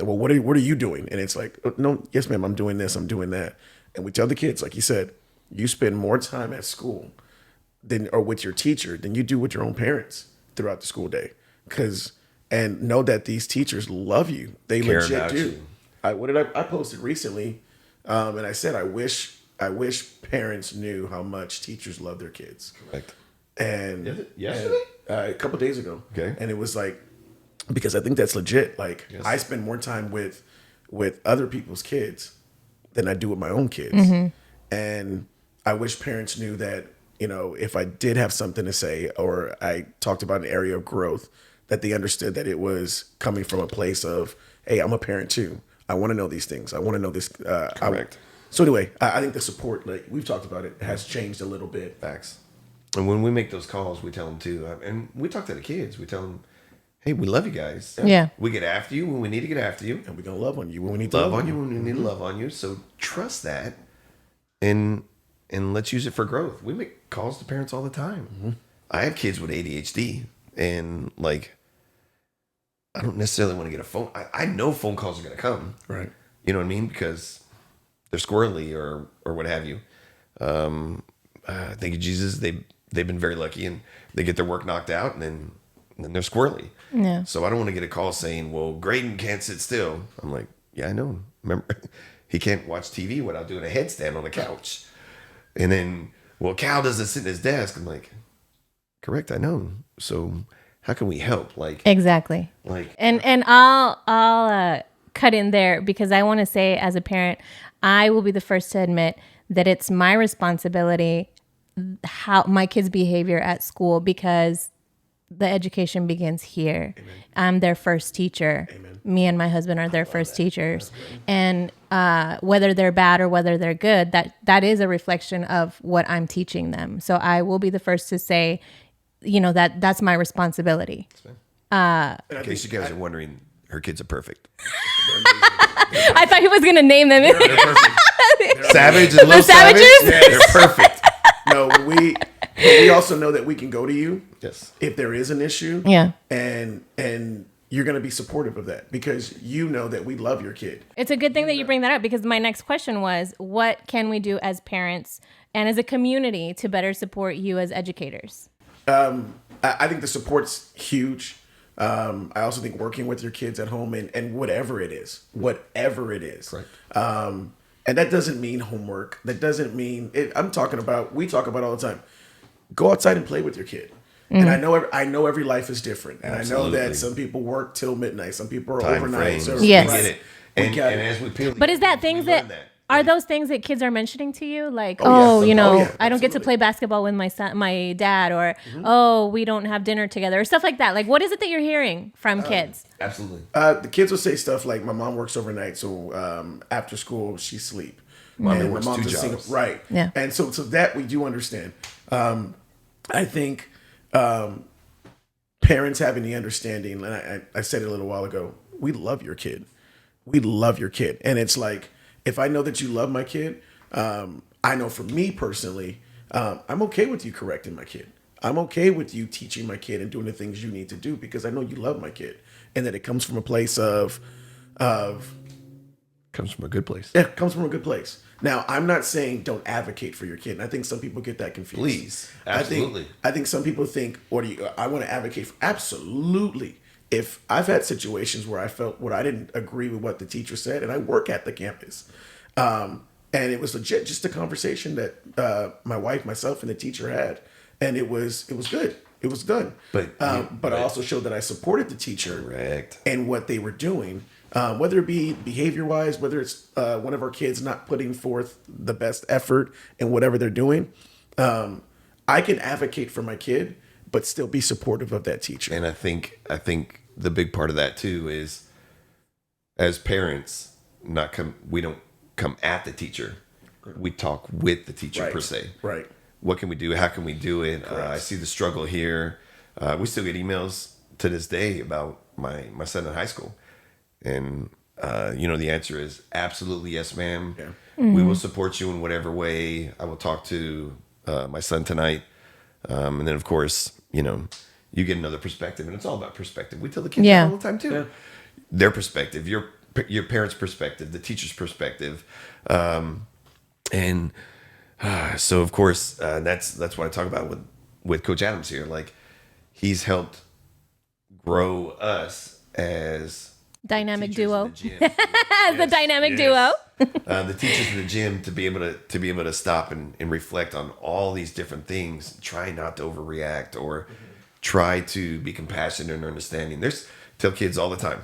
Well, what are you doing? And it's like, "Oh, no, yes, ma'am, I'm doing this, I'm doing that. And we tell the kids, like you said, you spend more time at school than or with your teacher than you do with your own parents throughout the school day. And know that these teachers love you. They Care legit about do. you. I posted recently, and I said I wish parents knew how much teachers love their kids. Correct. And Yesterday? and, a couple days ago. Okay. And it was like, because I think that's legit. Like Yes. I spend more time with other people's kids than I do with my own kids. And I wish parents knew that, if I did have something to say or I talked about an area of growth, that they understood that it was coming from a place of, hey, I'm a parent too. I want to know these things. I want to know this. Correct. So anyway, I think the support, like we've talked about it, has changed a little bit. Facts. And when we make those calls, we tell them too. And we talk to the kids. We tell them, hey, we love you guys. Yeah. We get after you when we need to get after you. And we're going to love on you when we need to Love on you when we need to love on you. So trust that and let's use it for growth. We make calls to parents all the time. I have kids with ADHD and I don't necessarily want to get a phone. I know phone calls are going to come. Right. You know what I mean? Because they're squirrely or what have you. Thank you, Jesus. They've been very lucky and they get their work knocked out and then they're squirrely. Yeah. So I don't want to get a call saying, well, Graydon can't sit still. I'm like, yeah, I know. Remember, he can't watch TV without doing a headstand on the couch. And then, well, Cal doesn't sit at his desk. I'm like, correct, I know. So how can we help? Exactly. And I'll cut in there because I want to say as a parent, I will be the first to admit that it's my responsibility how my kids' behavior at school because the education begins here. Amen. I'm their first teacher. Amen. Me and my husband are their first teachers. And whether they're bad or whether they're good, that is a reflection of what I'm teaching them. So I will be the first to say, that's my responsibility. And I In case think you guys are wondering, her kids are perfect. I thought he was going to name them. They're perfect. Savage and The Little Savage. Savages? They're perfect. no, we also know that we can go to you Yes. if there is an issue. Yeah. And you're going to be supportive of that because you know that we love your kid. It's a good thing that you bring that up because my next question was, what can we do as parents and as a community to better support you as educators? I think the support's huge. I also think working with your kids at home and whatever it is. Correct. And that doesn't mean homework. That doesn't mean we talk about all the time. Go outside and play with your kid. And I know every life is different. And I know Absolutely. that some people work till midnight. Some people are Time overnight. frames. So, Yes. We get it. We And, got and it. as we peel But is that we things learn that are those things that kids are mentioning to you? Like, Oh, yeah. Oh, yeah, I don't get to absolutely. play basketball with my dad, or oh, we don't have dinner together, or stuff like that. Like, what is it that you're hearing from kids? Absolutely. The kids will say stuff like, "My mom works overnight, so after school she sleep." Mommy And works my mom's two a single, jobs. right? Yeah. And so that we do understand. I think parents having the understanding, and I said it a little while ago. We love your kid. We love your kid, and it's like if I know that you love my kid, I know for me personally, I'm okay with you correcting my kid. I'm okay with you teaching my kid and doing the things you need to do because I know you love my kid, and that it comes from a place of Comes from a good place. It comes from a good place. Now, I'm not saying don't advocate for your kid. And I think some people get that confused. Please. Absolutely. I think some people think, I want to advocate for. Absolutely. If I've had situations where I felt I didn't agree with what the teacher said, and I work at the campus, and it was legit just a conversation that my wife, myself, and the teacher had, and it was good. It was done. But I also showed that I supported the teacher Correct. and what they were doing. Whether it be behavior-wise, whether it's one of our kids not putting forth the best effort in whatever they're doing, I can advocate for my kid, but still be supportive of that teacher. And I think the big part of that too is, as parents, we don't come at the teacher. We talk with the teacher per se. Right. What can we do? How can we do it? I see the struggle here. We still get emails to this day about my son in high school. And, the answer is absolutely yes, ma'am. Yeah. Mm-hmm. We will support you in whatever way. I will talk to my son tonight. And then, of course, you get another perspective. And it's all about perspective. We tell the kids that all the time, too. Yeah. Their perspective, your parents' perspective, the teacher's perspective. So, of course, that's what I talk about with Coach Adams here. Like, he's helped grow us as dynamic duo. The dynamic duo. The teachers in the gym to be able to stop and reflect on all these different things. Try not to overreact or try to be compassionate and understanding. Tell kids all the time.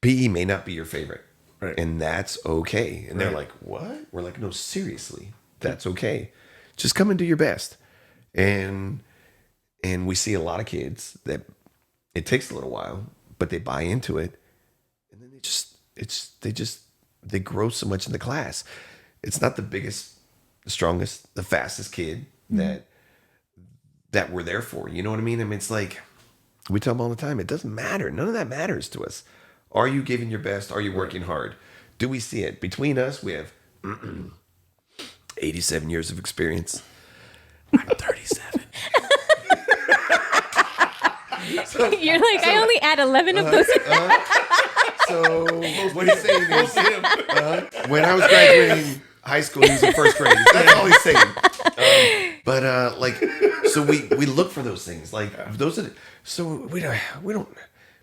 PE may not be your favorite. Right. And that's okay. And they're like, what? We're like, no, seriously, that's okay. Just come and do your best. And we see a lot of kids that it takes a little while, but they buy into it. And then they grow so much in the class. It's not the biggest, the strongest, the fastest kid that we're there for. You know what I mean? I mean, it's like, we tell them all the time, it doesn't matter. None of that matters to us. Are you giving your best? Are you working hard? Do we see it? Between us, we have 87 years of experience. I'm 37. You're like, I only add 11 of those. So what he's saying is, when I was graduating high school, he was in first grade. That's all he's saying. So we look for those things. Like those are. So we don't.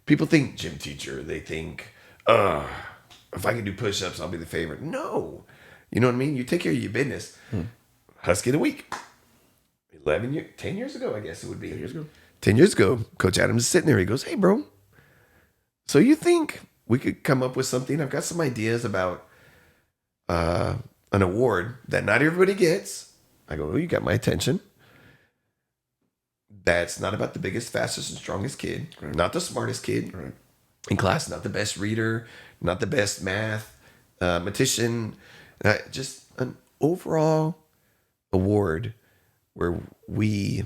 People think gym teacher. They think, if I can do push-ups, I'll be the favorite. No. You know what I mean? You take care of your business. Husky of the week. 10 years ago, I guess it would be. 10 years ago, Coach Adams is sitting there. He goes, hey, bro. So you think we could come up with something? I've got some ideas about an award that not everybody gets. I go, oh, you got my attention. That's not about the biggest, fastest, and strongest kid. Right. Not the smartest kid in class. Not the best reader. Not the best mathematician. Just an overall award where we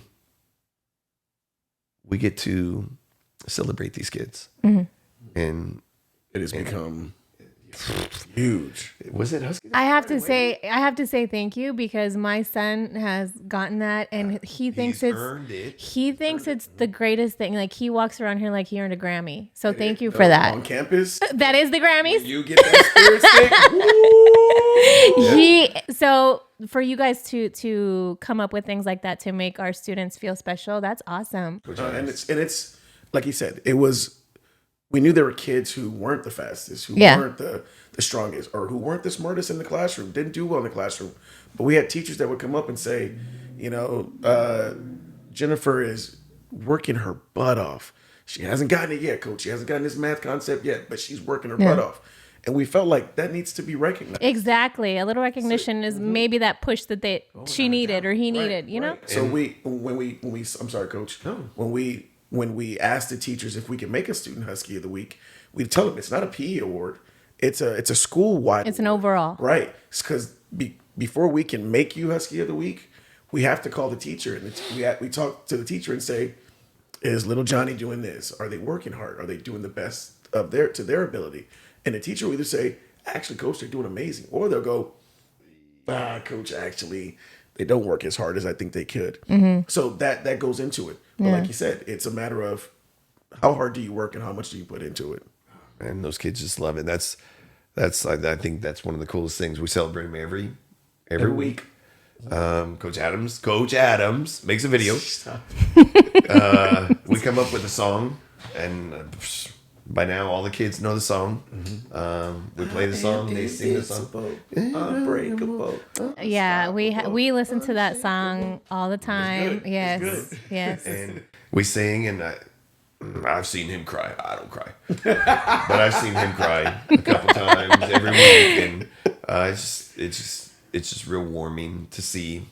get to celebrate these kids. Mm-hmm. And it has become huge. Was it Husky? I have to say thank you, because my son has gotten that, and he thinks it's the greatest thing. Like, he walks around here like he earned a Grammy. So thank you for that. On campus, that is the Grammys. You get that spirit stick. So for you guys to come up with things like that to make our students feel special, that's awesome. And it's like he said, we knew there were kids who weren't the fastest, who weren't the strongest, or who weren't the smartest in the classroom, didn't do well in the classroom. But we had teachers that would come up and say, Jennifer is working her butt off. She hasn't gotten it yet, coach. She hasn't gotten this math concept yet, but she's working her butt off. And we felt like that needs to be recognized. Exactly. A little recognition is maybe that push that she needed or he needed, you know? So when we I'm sorry, coach. No. When we asked the teachers if we could make a student Husky of the week, we tell them it's not a PE award. It's a school-wide It's an overall. Right. Because before we can make you Husky of the week, we have to call the teacher. And we talk to the teacher and say, is little Johnny doing this? Are they working hard? Are they doing the best of their ability? And the teacher will either say, actually, coach, they're doing amazing. Or they'll go, coach, actually, they don't work as hard as I think they could. Mm-hmm. So that goes into it. But like you said, it's a matter of how hard do you work and how much do you put into it. and those kids just love it. I think that's one of the coolest things. We celebrate them every week. Coach Adams makes a video. We come up with a song, and by now all the kids know the song. We play the song, they sing the song. Unbreakable. Yeah, we listen to that song all the time. Yes, yes. And we sing, and I've seen him cry. I don't cry, but I've seen him cry a couple times every week, and it's just real warming to see.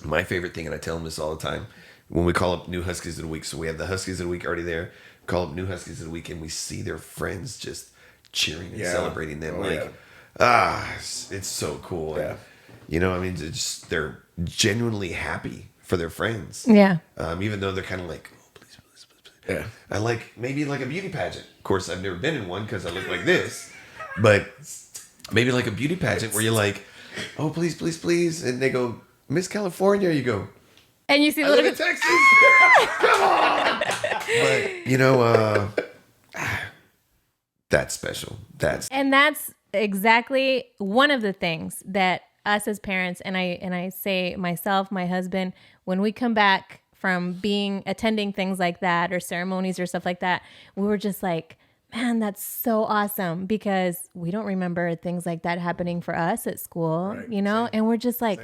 My favorite thing, and I tell him this all the time, when we call up new Huskies of the week. So we have the Huskies of the week already there. Call up new Huskies of the week, and we see their friends just cheering and celebrating them. It's so cool. Yeah. And, I mean, they're genuinely happy for their friends. Yeah. Even though they're kind of like, oh, please. Yeah. I maybe like a beauty pageant. Of course, I've never been in one because I look like this, but maybe like a beauty pageant where you're like, oh, please. And they go, Miss California. You go, And you see I little live in Texas. Come on. But, that's special. And that's exactly one of the things that us as parents, and I say myself, my husband, when we come back from attending things like that or ceremonies or stuff like that, we were just like, man, that's so awesome, because we don't remember things like that happening for us at school, Right. Same. And we're just like,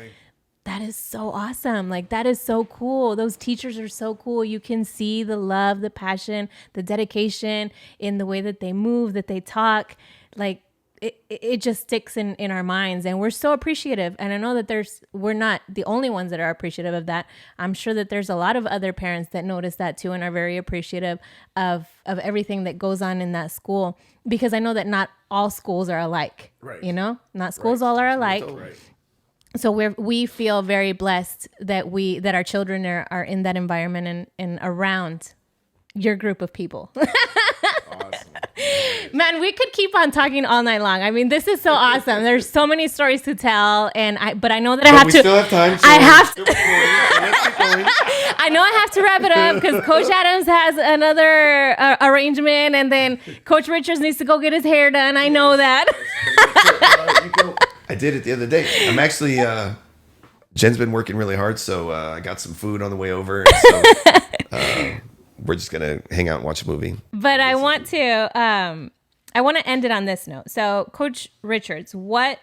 that is so awesome. Like, that is so cool. Those teachers are so cool. You can see the love, the passion, the dedication in the way that they move, that they talk. Like, it just sticks in our minds, and we're so appreciative. And I know that we're not the only ones that are appreciative of that. I'm sure that there's a lot of other parents that notice that too and are very appreciative of everything that goes on in that school, because I know that not all schools are alike. Right. Not schools all are alike. Right. So we feel very blessed that our children are in that environment and around your group of people. Awesome. Man, we could keep on talking all night long. I mean, this is so awesome. There's so many stories to tell, but I know that I have we to. still have time. So I have to. Let's keep going. I know I have to wrap it up because Coach Adams has another arrangement, and then Coach Richards needs to go get his hair done. I know that. You go. I did it the other day. I'm actually, Jen's been working really hard, so I got some food on the way over. And so we're just going to hang out and watch a movie. But I want to end it on this note. So, Coach Richards, what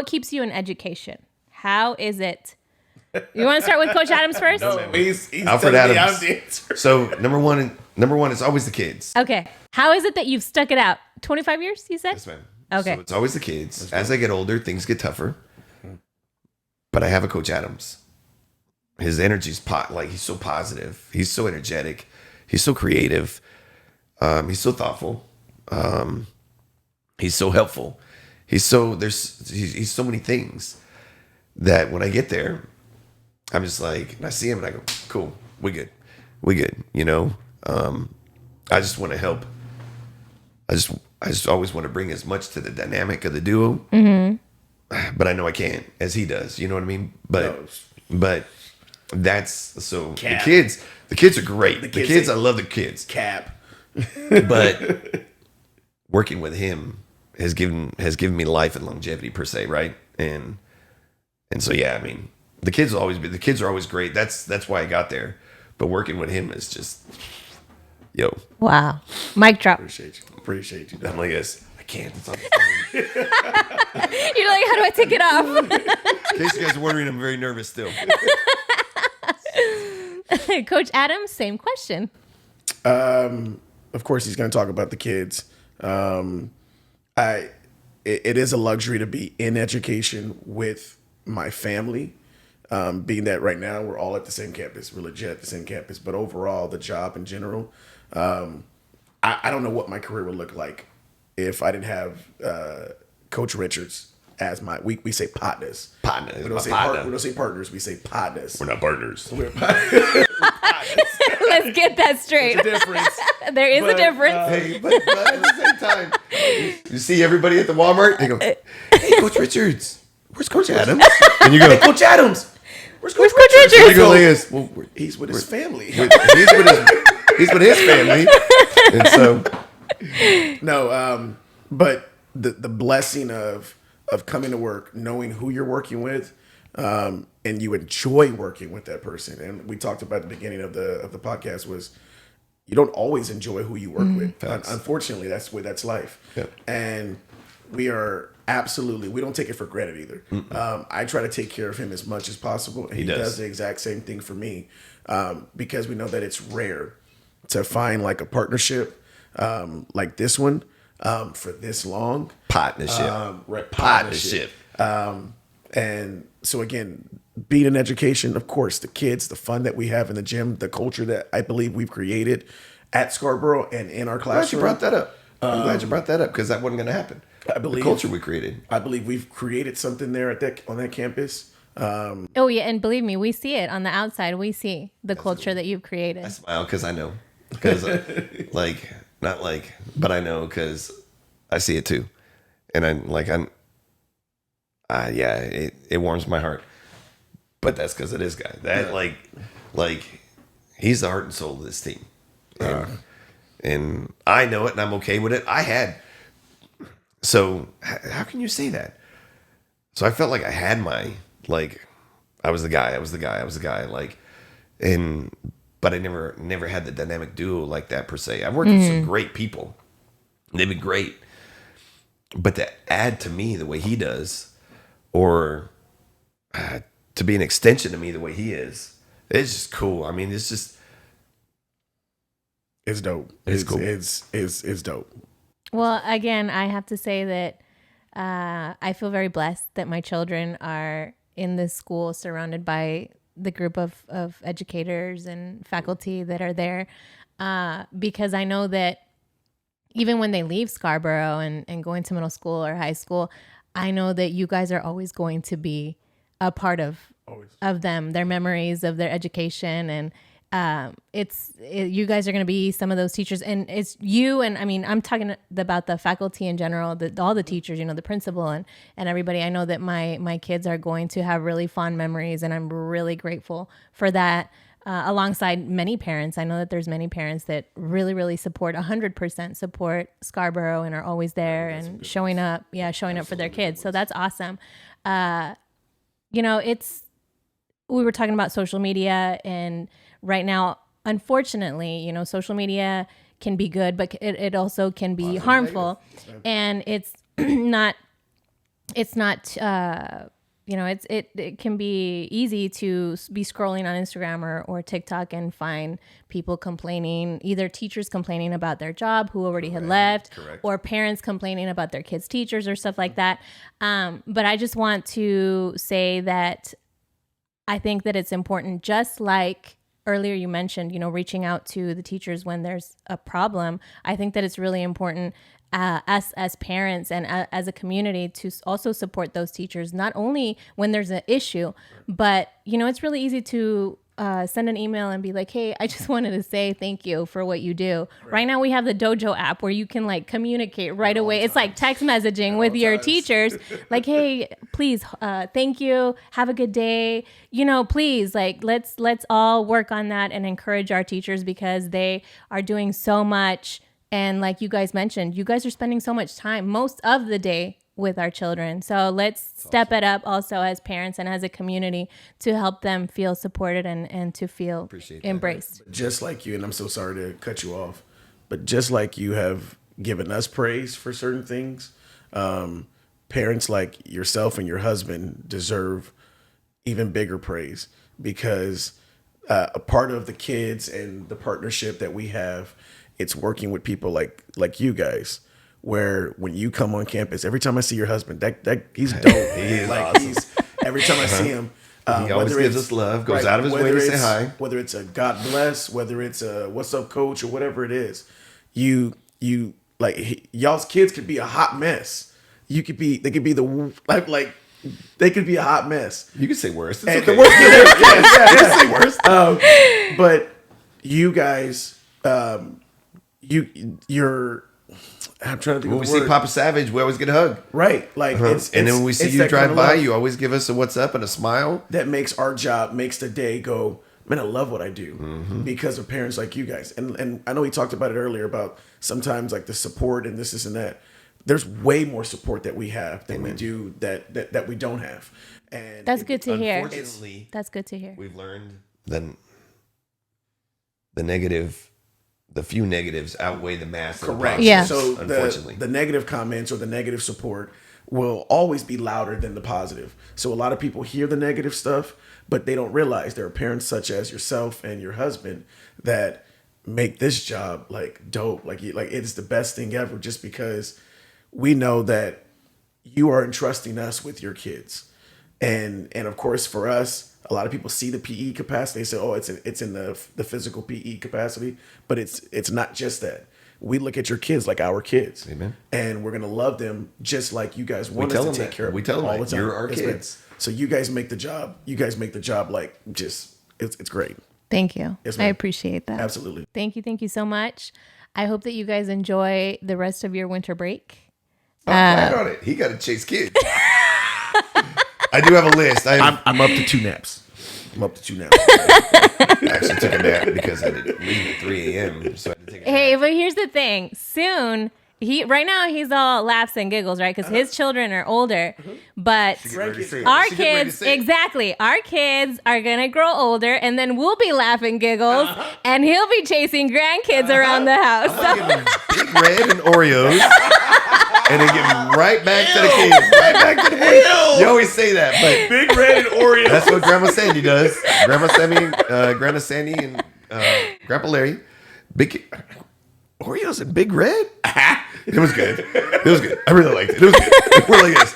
keeps you in education? How is it? You want to start with Coach Adams first? No, he's Alfred telling me Adams. I'm the answer. So number one is always the kids. Okay. How is it that you've stuck it out? 25 years, you said? Yes, ma'am. Okay. So it's always the kids. As I get older, things get tougher. But I have a Coach Adams. His energy's he's so positive. He's so energetic. He's so creative. He's so thoughtful. He's so helpful. He's so many things that when I get there, I'm just like, and I see him and I go, cool, we good. I just want to help. I just always want to bring as much to the dynamic of the duo, but I know I can't as he does. You know what I mean? But that's so Cap. The kids are great. The kids, I love the kids. Cap. But working with him has given me life and longevity per se, right? And so yeah, I mean, the kids are always great. That's why I got there. But working with him is just, yo. Wow. Mic drop. Appreciate you. I'm like this. I can't. It's on the phone. You're like, how do I take it off? In case you guys are wondering, I'm very nervous still. Coach Adams, same question. Of course, he's going to talk about the kids. It is a luxury to be in education with my family. Being that right now we're all at the same campus, we're legit at the same campus, but overall the job in general, I don't know what my career would look like if I didn't have Coach Richards as we say partners. Partners. We don't say partners. We say partners. We're not partners. We're partners. Let's get that straight. There's a difference. There is a difference. Hey, but at the same time, you see everybody at the Walmart, they go, hey, Coach Richards, where's Coach Adams? And you go, Coach Adams. Where's Coach Richards? And you go like this, well, He's with his family. he's with his family. And so No, but the blessing of coming to work, knowing who you're working with, and you enjoy working with that person. And we talked about at the beginning of the podcast was you don't always enjoy who you work with. Unfortunately, that's life. Yep. And we are absolutely, we don't take it for granted either. I try to take care of him as much as possible. And he does the exact same thing for me, because we know that it's rare to find like a partnership like this one for this long. Partnership. And so again, being in education, of course, the kids, the fun that we have in the gym, the culture that I believe we've created at Scarborough and in our classroom. I'm glad you brought that up because that wasn't going to happen. I believe the culture we created. I believe we've created something there on that campus. Oh yeah, and believe me, we see it on the outside. We see the culture that you've created. I smile because I know, because but I know because I see it too, and it warms my heart. But that's because of this guy. That he's the heart and soul of this team, and I know it, and I'm okay with it. So how can you say that? So I felt like I had I was the guy, but I never had the dynamic duo like that per se. I've worked with some great people. They've been great. But to add to me the way he does, or to be an extension to me the way he is, it's just cool. I mean, it's dope. It's cool. It's dope. Well, again, I have to say that I feel very blessed that my children are in this school surrounded by the group of educators and faculty that are there, because I know that even when they leave Scarborough and go into middle school or high school, I know that you guys are always going to be a part of them, their memories of their education. And you guys are going to be some of those teachers, and it's you. And I mean, I'm talking about the faculty in general, all the teachers, the principal and everybody. I know that my kids are going to have really fond memories, and I'm really grateful for that. Alongside many parents, I know that there's many parents that really, really support 100% support Scarborough and are always there and showing up for their kids. So that's awesome. We were talking about social media, and right now, unfortunately, social media can be good, but it also can be harmful. And it can be easy to be scrolling on Instagram or TikTok and find people complaining, either teachers complaining about their job who already had left, or parents complaining about their kids' teachers or stuff like that. But I just want to say that I think that it's important, just like earlier you mentioned, reaching out to the teachers when there's a problem. I think that it's really important us as parents and as a community to also support those teachers, not only when there's an issue, but, it's really easy to send an email and be like, hey, I just wanted to say thank you for what you do. Right now we have the Dojo app where you can communicate right away. It's like text messaging with your teachers. Like, hey, please, thank you. Have a good day. Please, let's all work on that and encourage our teachers, because they are doing so much. And like you guys mentioned, you guys are spending so much time most of the day with our children. So let's step it up also as parents and as a community to help them feel supported and to feel embraced. Just like you, and I'm so sorry to cut you off, but just like you have given us praise for certain things, parents like yourself and your husband deserve even bigger praise, because a part of the kids and the partnership that we have, it's working with people like you guys, where when you come on campus, every time I see your husband, that he's dope. He is awesome. Every time I see him, he always gives us love, goes out of his way to say hi. Whether it's a God bless, whether it's a what's up, coach, or whatever it is, y'all's kids could be a hot mess. They could be they could be a hot mess. You can say worse. It's and okay. The worst, You can say worse. But you guys, you're. I'm trying to think. When we see Papa Savage, we always get a hug. Right, and then when we see you drive by, you always give us a what's up and a smile. That makes our job, makes the day go man, I love what I do because of parents like you guys. And I know we talked about it earlier about sometimes like the support and this and that. There's way more support that we have than we do that we don't have. And That's good to hear. Unfortunately, That's good to hear. we've learned then the few negatives outweigh the mass. of the Correct. positives, Yeah. So unfortunately. the negative comments or the negative support will always be louder than the positive. So a lot of people hear the negative stuff, but they don't realize there are parents such as yourself and your husband that make this job like dope. Like it's the best thing ever just because we know that you are entrusting us with your kids. And of course for us, a lot of people see the PE capacity. They say, "Oh, it's in the physical PE capacity," but it's not just that. We look at your kids like our kids, Amen. and we're gonna love them just like you guys want tell us to them take that. care of. We tell them all that. the time. You're our It's kids. great. So you guys make the job. You guys make the job like just it's great. Thank you. Yes, I ma'am. appreciate that. Absolutely. Thank you so much. I hope that you guys enjoy the rest of your winter break. I got it. He got to chase kids. I do have a list. I'm up to 2 naps. I actually took a nap because I had to leave at 3 a.m. So I had to take a Hey, nap. but here's the thing. Soon, right now he's all laughs and giggles, right? Because his children are older, but our kids, exactly, our kids are gonna grow older, and then we'll be laughing giggles, and he'll be chasing grandkids around the house. I'll give him Big Red and Oreos, and then give him right back to the kids. Right back to the kids. You always say that, but Big Red and Oreo. that's what Grandma Sandy does. Grandma Sandy and Grandpa Larry. Big Oreos and Big Red? It was good. It was good. I really liked it. It was good. We're like this.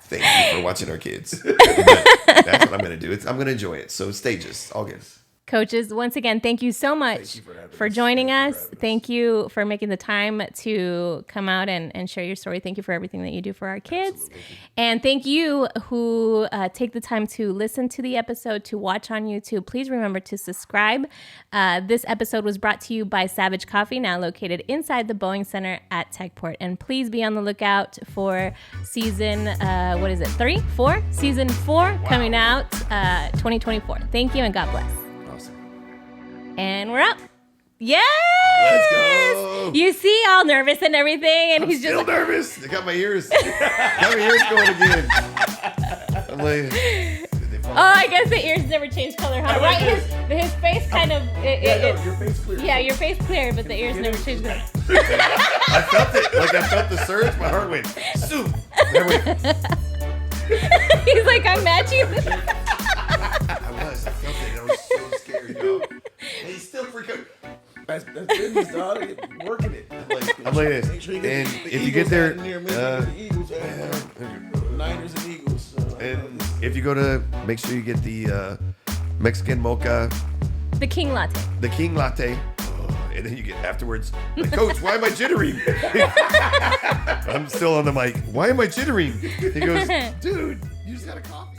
Thank you for watching our kids. But that's what I'm going to do. I'm going to enjoy it. So stages. All good. Coaches, once again, thank you so much for joining us. Thank you for making the time to come out and share your story. Thank you for everything that you do for our kids. And thank you who take the time to listen to the episode, to watch on YouTube. Please remember to subscribe. This episode was brought to you by Savage Coffee, now located inside the Boeing Center at Techport. And please be on the lookout for season, Season 4 coming out 2024. Thank you and God bless. And we're up. Yes! Let's go. You see, all nervous and everything, and he's Still just like, nervous. I got my ears. Going again. I'm like, oh, I guess the ears never change color, huh? Right? His face kind of, your face clear. yeah, your face clear, but the ears never change color. I felt it. Like I felt the surge. My heart went, soup. There went. He's like, I'm matching. I felt it. I was so scared, yo. And he's still freaking. That's business, dog. Working it. I'm like this. Make sure you And get the if you Eagles get there, out in here, man. The Eagles, Niners and Eagles. So, and if you go to, make sure you get the Mexican mocha, The King Latte. the King latte. Oh, and then you get afterwards, like, Coach, why am I jittering? I'm still on the mic. Why am I jittering? He goes, dude, you just had a coffee.